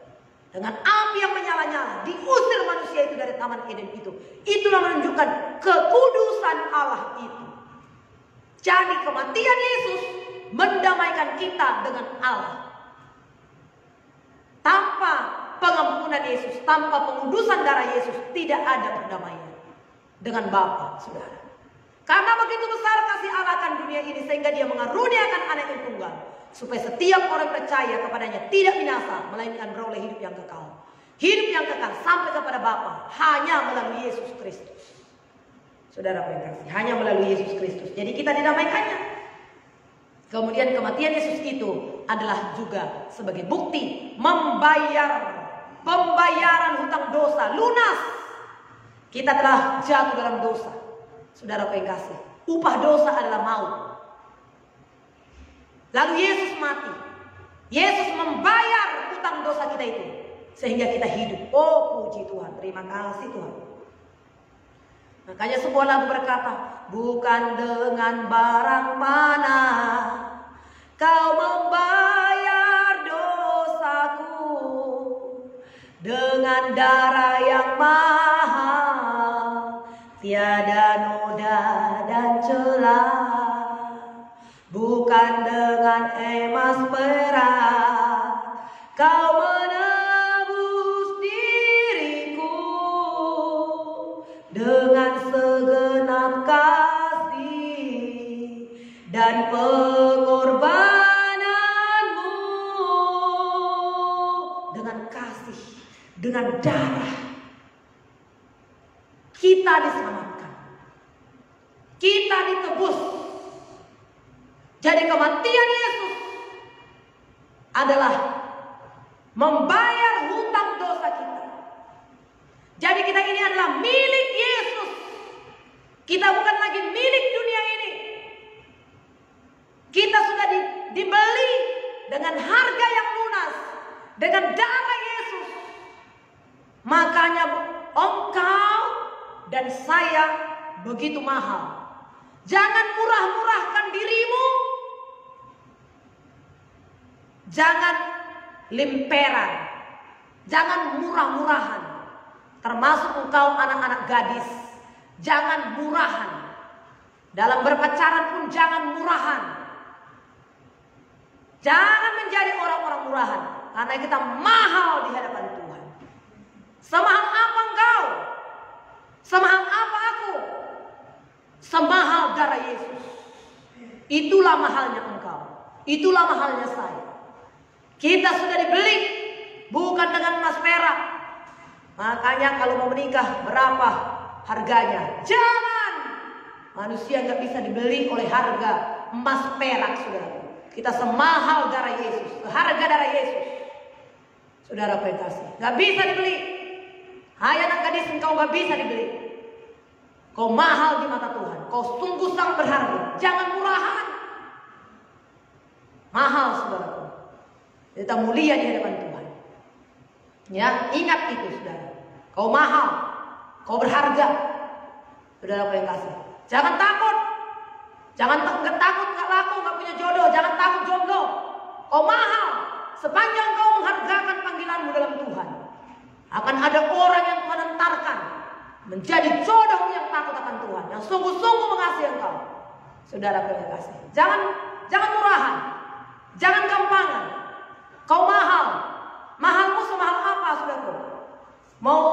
Dengan api yang menyala-nyala, diusir manusia itu dari Taman Eden itu. Itulah menunjukkan kekudusan Allah itu. Jadi kematian Yesus mendamaikan kita dengan Allah. Tanpa pengampunan Yesus, tanpa pengudusan darah Yesus, tidak ada perdamaian dengan Bapa, saudara. Karena begitu besar kasih Allah akan dunia ini, sehingga dia mengaruniakan anak yang tunggal, supaya setiap orang percaya kepadanya tidak binasa, melainkan beroleh hidup yang kekal. Hidup yang kekal sampai kepada Bapa hanya melalui Yesus Kristus. Saudara yang kasih, hanya melalui Yesus Kristus. Jadi kita didamaikannya. Kemudian kematian Yesus itu adalah juga sebagai bukti pembayaran hutang dosa lunas. Kita telah jatuh dalam dosa. Saudara yang kasih, upah dosa adalah maut. Lalu Yesus mati. Yesus membayar hutang dosa kita itu, sehingga kita hidup. Oh, puji Tuhan, terima kasih Tuhan. Makanya sebuah lagu berkata, bukan dengan barang mana Kau membayar dosaku, dengan darah yang mahal, tiada noda dan celah. Bukan dengan emas perak Kau menebus diriku, dengan kasih, dengan darah, kita diselamatkan. Kita ditebus. Jadi kematian Yesus adalah membayar hutang dosa kita. Jadi kita ini adalah milik Yesus. Kita bukan lagi milik dunia ini. Kita sudah dibeli dengan harga yang lunas, dengan darah Yesus. Makanya engkau dan saya begitu mahal. Jangan murah-murahkan dirimu. Jangan limperan. Jangan murah-murahan. Termasuk engkau anak-anak gadis. Jangan murahan. Dalam berpacaran pun jangan murahan. Jangan menjadi orang-orang murahan. Karena kita mahal di hadapan Tuhan. Semahal apa engkau? Semahal apa aku? Semahal darah Yesus. Itulah mahalnya engkau. Itulah mahalnya saya. Kita sudah dibeli. Bukan dengan emas perak. Makanya kalau mau menikah berapa harganya? Jangan. Manusia gak bisa dibeli oleh harga emas perak, saudara. Kita semahal darah Yesus. Harga darah Yesus. Saudara kasih. Gak bisa dibeli. Hai anak gadis, engkau gak bisa dibeli. Kau mahal di mata Tuhan. Kau sungguh sangat berharga. Jangan murahan. Mahal, saudara. Kita mulia di hadapan Tuhan. Ya, ingat itu, saudara. Kau mahal. Kau berharga. Saudara yang kasih. Jangan takut. Jangan takut gak laku, gak punya jodoh. Jangan takut jomblo. Kau mahal. Sepanjang kau menghargakan panggilanmu dalam Tuhan, akan ada orang yang Tuhan entarkan menjadi jodoh yang takut akan Tuhan, yang sungguh-sungguh mengasihi engkau. Saudara yang kasih. Jangan murahan. Jangan gampangan. Kau mahal. Mahalmu semahal apa, saudaraku? Mau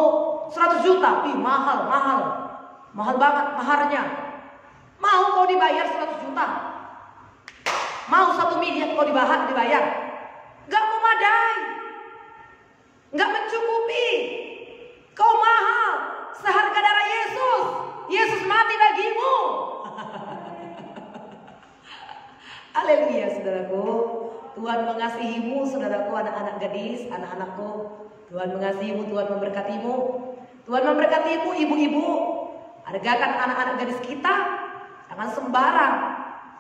100 juta? Ih, mahal. Mahal banget maharnya. Mau kau dibayar 100 juta? Mau 1 miliar kau dibayar? Gak memadai. Gak mencukupi. Kau mahal. Seharga darah Yesus. Yesus mati bagimu. Haleluya, saudaraku. Tuhan mengasihimu, saudaraku, anak-anak gadis, anak-anakku. Tuhan mengasihimu, Tuhan memberkatimu. Tuhan memberkatimu, ibu-ibu. Hargakan anak-anak gadis kita. Jangan sembarang,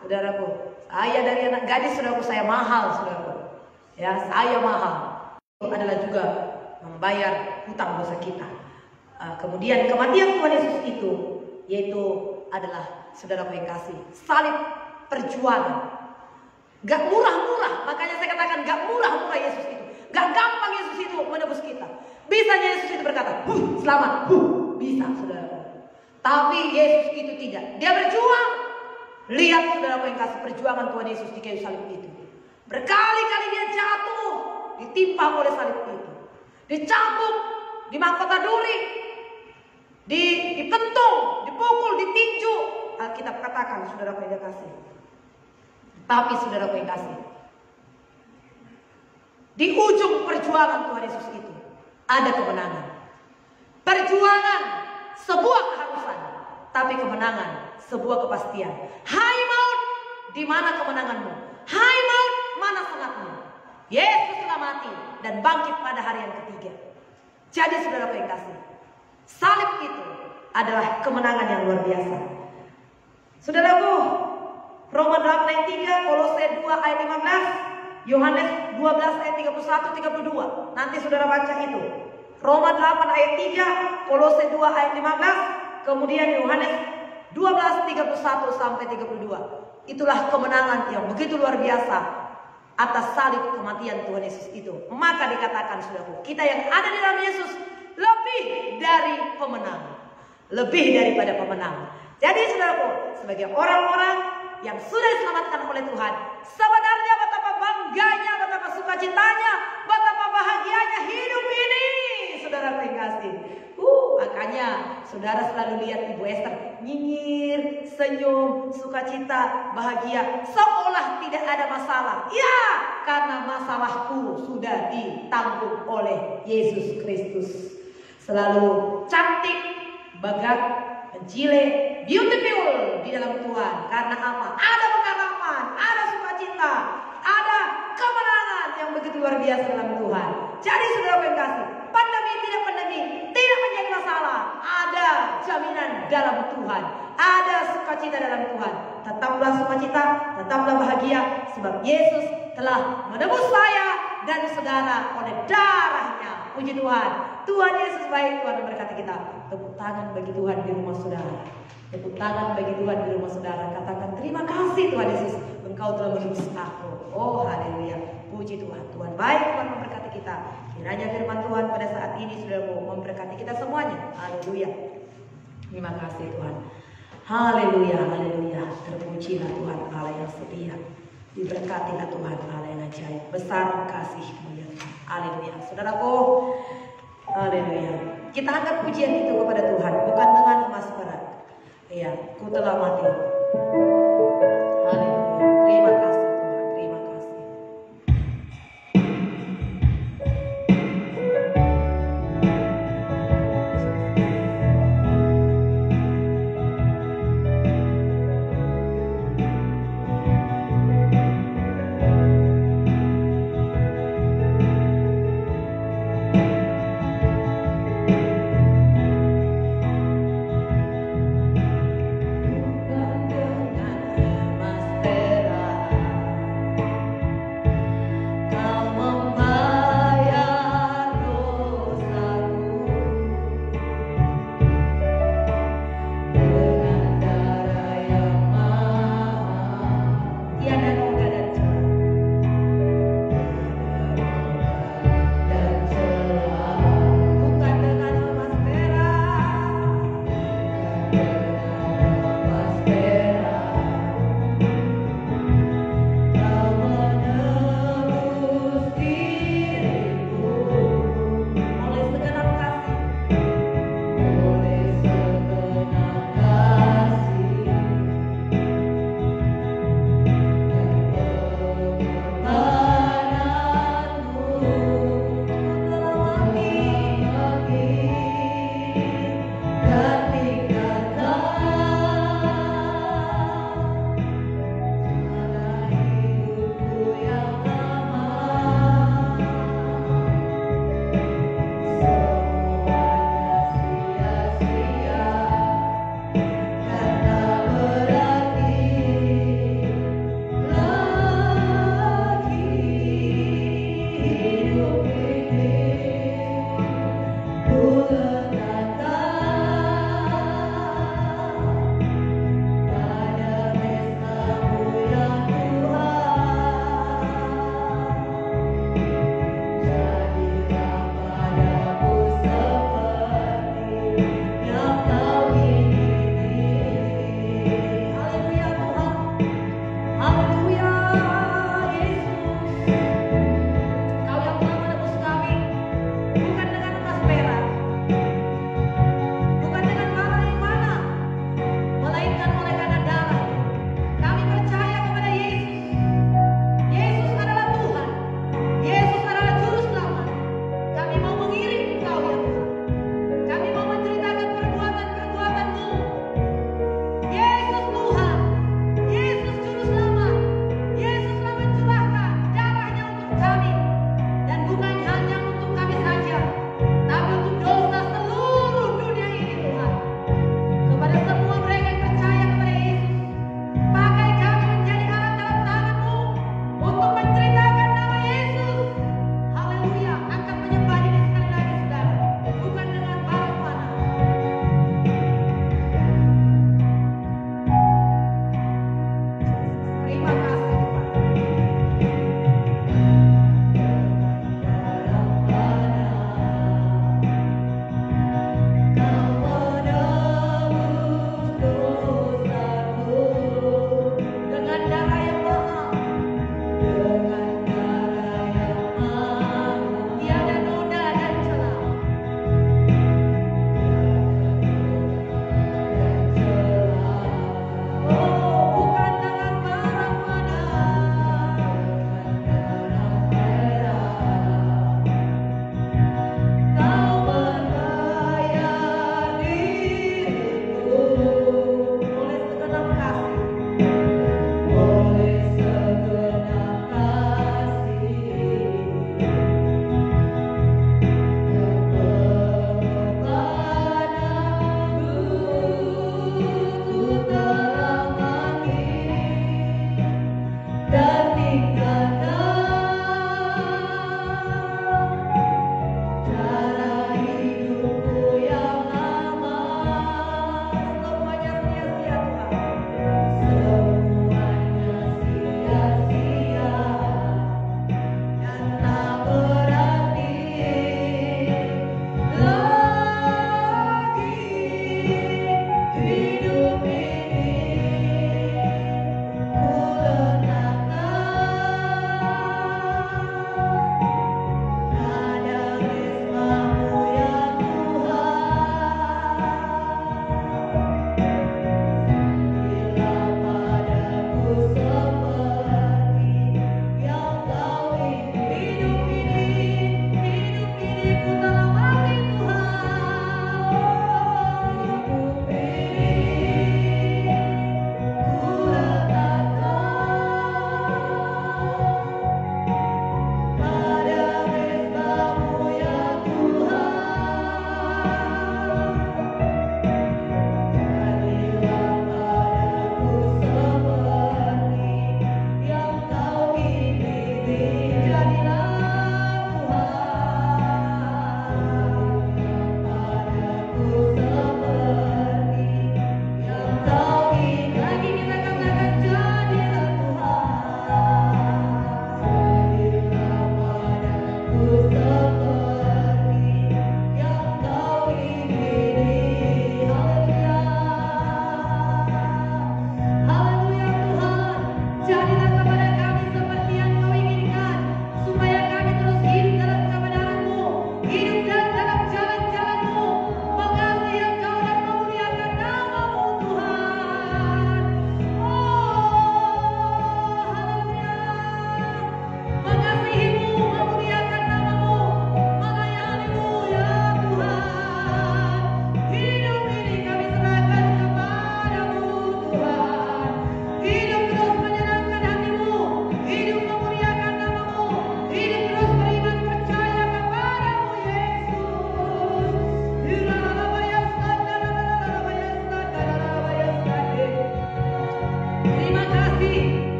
saudaraku. Saya dari anak gadis, saudaraku, saya mahal, saudaraku. Ya, saya mahal. Itu adalah juga membayar hutang dosa kita. Kemudian kematian Tuhan Yesus itu, yaitu adalah, saudaraku yang kasih, salib perjuangan. Gak murah-murah, makanya saya katakan gak murah-murah Yesus itu. Gak gampang Yesus itu menebus kita. Bisanya Yesus itu berkata, selamat, bisa, saudara. Tapi Yesus itu tidak. Dia berjuang. Lihat, saudara yang kasih, perjuangan Tuhan Yesus di kayu salib itu. Berkali-kali dia jatuh, ditimpa oleh salib itu. Dicambuk, di mahkota duri, dipentung, dipukul, ditinju. Alkitab katakan, saudara yang kasih. Tapi saudara yang kasih, di ujung perjuangan Tuhan Yesus itu ada kemenangan. Perjuangan sebuah keharusan, tapi kemenangan sebuah kepastian. Hai maut, di mana kemenanganmu? Hai maut, mana sengatmu? Yesus telah mati dan bangkit pada hari yang ketiga. Jadi saudara yang kasih, salib itu adalah kemenangan yang luar biasa. Saudaraku, Roma 8 ayat 3, Kolose 2 ayat 15, Yohanes 12 ayat 31-32. Nanti saudara baca itu. Roma 8 ayat 3, Kolose 2 ayat 15, kemudian Yohanes 12:31-32. Itulah kemenangan yang begitu luar biasa atas salib kematian Tuhan Yesus itu. Maka dikatakan, saudaraku, kita yang ada di dalam Yesus lebih dari pemenang. Lebih daripada pemenang. Jadi saudaraku, sebagai orang-orang yang sudah diselamatkan oleh Tuhan, sebenarnya betapa bangganya, betapa sukacitanya, betapa bahagianya hidup ini, saudara yang kasih. Makanya indahnya saudara selalu lihat Ibu Esther nyinyir, senyum, sukacita, bahagia, seolah tidak ada masalah. Ya, karena masalahku sudah ditanggung oleh Yesus Kristus. Selalu cantik, bagat, menjilek, beautiful di dalam Tuhan. Karena apa? Ada pengharapan, ada sukacita, ada kemenangan yang begitu luar biasa dalam Tuhan. Jadi saudara yang kasih, pandemi tidak menjadi masalah. Ada jaminan dalam Tuhan, ada sukacita dalam Tuhan. Tetaplah sukacita, tetaplah bahagia, sebab Yesus telah menebus saya dan saudara oleh darahnya. Puji Tuhan. Tuhan Yesus baik, Tuhan memberkati kita. Tepuk tangan bagi Tuhan di rumah saudara. Tepuk tangan bagi Tuhan di rumah saudara. Katakan terima kasih Tuhan Yesus, Engkau telah menebus aku. Oh haleluya. Puji Tuhan. Tuhan baik, Tuhan memberkati kita. Kiranya firman Tuhan pada saat ini sudah mau memberkati kita semuanya. Haleluya. Terima kasih Tuhan. Haleluya, haleluya. Terpujilah Tuhan Allah yang setia. Diberkatilah Tuhan Allah yang ajaib. Besar kasih-Mu ya Tuhan. Haleluya. Saudaraku, haleluya. Kita angkat pujian itu kepada Tuhan, bukan dengan emas perak. Iya, ku telah mati. Haleluya. Terima kasih Tuhan, terima kasih.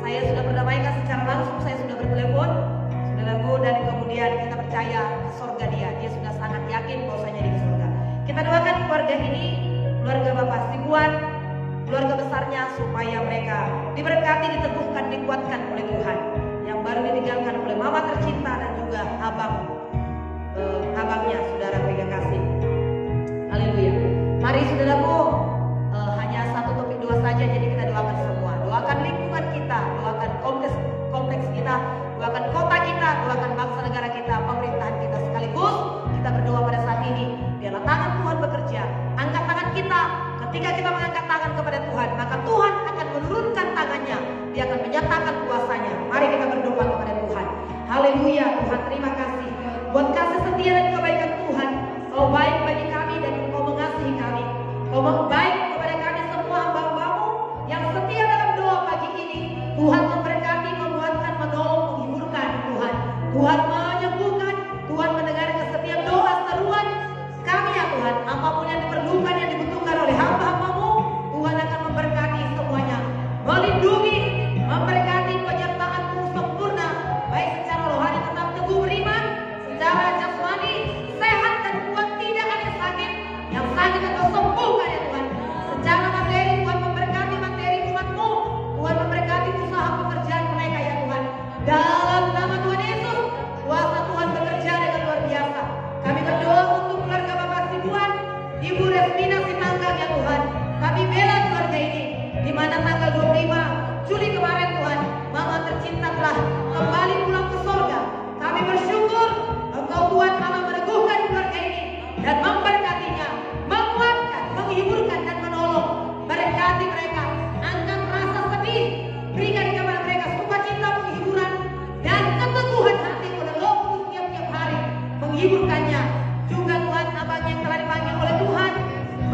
Saya sudah berdamaikan secara langsung, saya sudah bertelepon, saudaraku, dan kemudian kita percaya surga dia sudah sangat yakin bahwasanya di surga. Kita doakan keluarga ini, keluarga Bapak Sibuan, keluarga besarnya, supaya mereka diberkati, diteguhkan, dikuatkan oleh Tuhan. Yang baru ditinggalkan oleh mama tercinta dan juga abangnya, saudara yang kasih. Haleluya. Mari saudaraku, hanya satu topik doa saja, jadi kita doakan semua. Doakan lingkungan kita, doakan kompleks kita, doakan kota kita, doakan bangsa negara kita, pemerintahan kita, sekaligus kita berdoa pada saat ini. Biarlah tangan Tuhan bekerja. Angkat tangan kita. Ketika kita mengangkat tangan kepada Tuhan, maka Tuhan akan menurunkan tangannya. Dia akan menyatakan kuasanya. Mari kita berdoa kepada Tuhan. Haleluya. Tuhan, terima kasih buat kasih setia dan kebaikan Tuhan. Kau baik bagi kami dan Kau mengasihi kami. Kau baik kepada kami semua hamba-Hamba-Mu yang setia dalam doa pagi ini. Tuhan memberkati, menguatkan, menolong, menghiburkan Tuhan. Tuhan menyembuhkan, Tuhan mendengarkan setiap doa seruan kami ya Tuhan. Apapun yang diperlukan, yang dibutuhkan oleh hamba-Hamba-Mu, Tuhan akan memberkati semuanya, melindungi, memberkati penyertaan-Mu sempurna, baik secara rohani tetap teguh beriman, secara jasmani sehat dan kuat, tidak ada sakit, yang sakit Engkau sembuhkan ya Tuhan. Secara materi Tuhan memberkati materi umat-Mu, Tuhan memberkati usaha pekerjaan mereka ya Tuhan. Dalam nama Tuhan Yesus, kuasa Tuhan bekerja dengan luar biasa. Kami berdoa untuk keluarga Bapak Sibuan, Ibu Resmina Sitanggang ya Tuhan. Kami bela keluarga ini, di mana tanggal 25 Juli kemarin Tuhan, mama tercinta telah kembali pulang ke surga. Kami bersyukur Engkau Tuhan Allah meneguhkan keluarga ini dan memberkatinya, menguatkan, menghiburkan dan menolong. Berkati mereka, angkat rasa sedih, berikan kepada mereka sukacita, penghiburan dan keteguhan hati menolong setiap hari, menghiburkannya. Juga Tuhan abang yang telah dipanggil oleh Tuhan,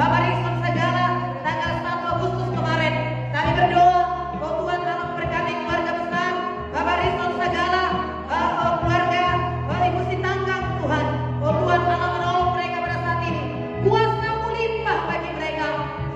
Bapak Rikson Segala, tanggal 1 Agustus kemarin, kami berdoa bahwa Tuhan Allah memberkati keluarga besar Bapak Rikson Segala, keluarga Ibu Sitanggang Tuhan. Oh Tuhan Allah menolong mereka pada saat ini, kuasa-Mu limpah bagi mereka.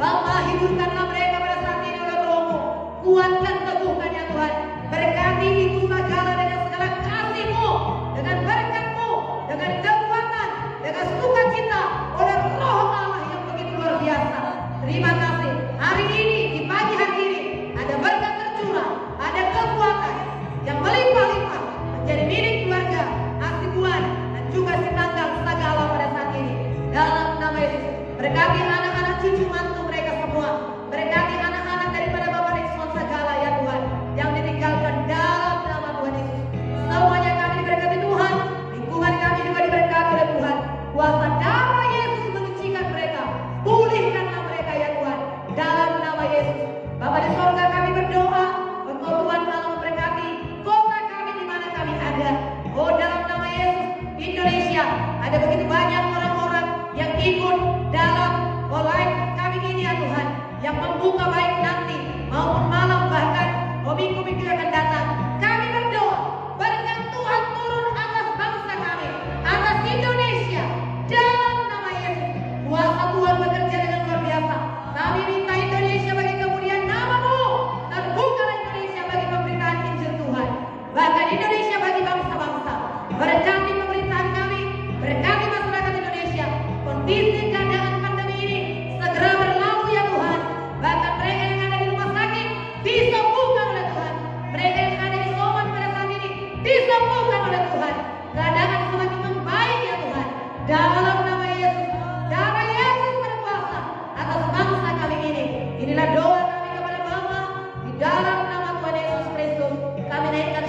Bapa, hiburkanlah mereka pada saat ini oleh Roh-Mu, kuatkan, teguhkan ya Tuhan. Berkati Ibu Segala dengan segala kasih-Mu, dengan berkat-Mu, dengan kekuatan, dengan sukacita oleh Roh Allah yang begitu luar biasa. Terima kasih. Hari ini, di pagi hari ini, ada berkat tercurah, ada kekuatan yang melimpah-limpah menjadi milik keluarga Asibuan dan juga Sitanggang Segala pada saat ini. Dalam nama Yesus, berkati anak-anak cucu mantu mereka semua. Berkati anak-anak daripada Bapak Rikson Segala ya Tuhan, yang ditinggalkan dalam nama Tuhan Yesus. Semuanya kami diberkati Tuhan, lingkungan kami juga diberkati oleh Tuhan. Kuasa darah Yesus menyucikan mereka, pulihkanlah mereka ya Tuhan, dalam nama Yesus. Bapak di surga, kami berdoa, Engkau Tuhan Allah memberkati kota kami di mana kami ada. Oh dalam nama Yesus, Indonesia ada begitu banyak orang-orang yang ikut dalam live kami ini ya Tuhan, yang membuka baik nanti maupun malam, bahkan minggu-minggu yang akan datang. Kami berdoa, berkat Tuhan turun atas bangsa kami, atas Indonesia, dalam nama Yesus. Kuasa Tuhan bekerja dengan luar biasa. Kami minta Indonesia bagi kemuliaan nama-Mu, terbukalah Indonesia bagi pemberitaan Injil Tuhan, bahkan Indonesia bagi bangsa-bangsa. Berkati pemerintahan kami, berkati masyarakat Indonesia. Kondisi keadaan pandemi ini segera berlalu ya Tuhan. Bahkan mereka yang ada di rumah sakit disembuhkan oleh Tuhan. Mereka yang ada di isoman pada saat ini disembuhkan oleh Tuhan. Keadaan semakin membaik ya Tuhan. Dalam nama Yesus, darah Yesus berkuasa atas bangsa kami ini. Inilah doa kami kepada Bapa, di dalam nama Tuhan Yesus Kristus. Kami naikkan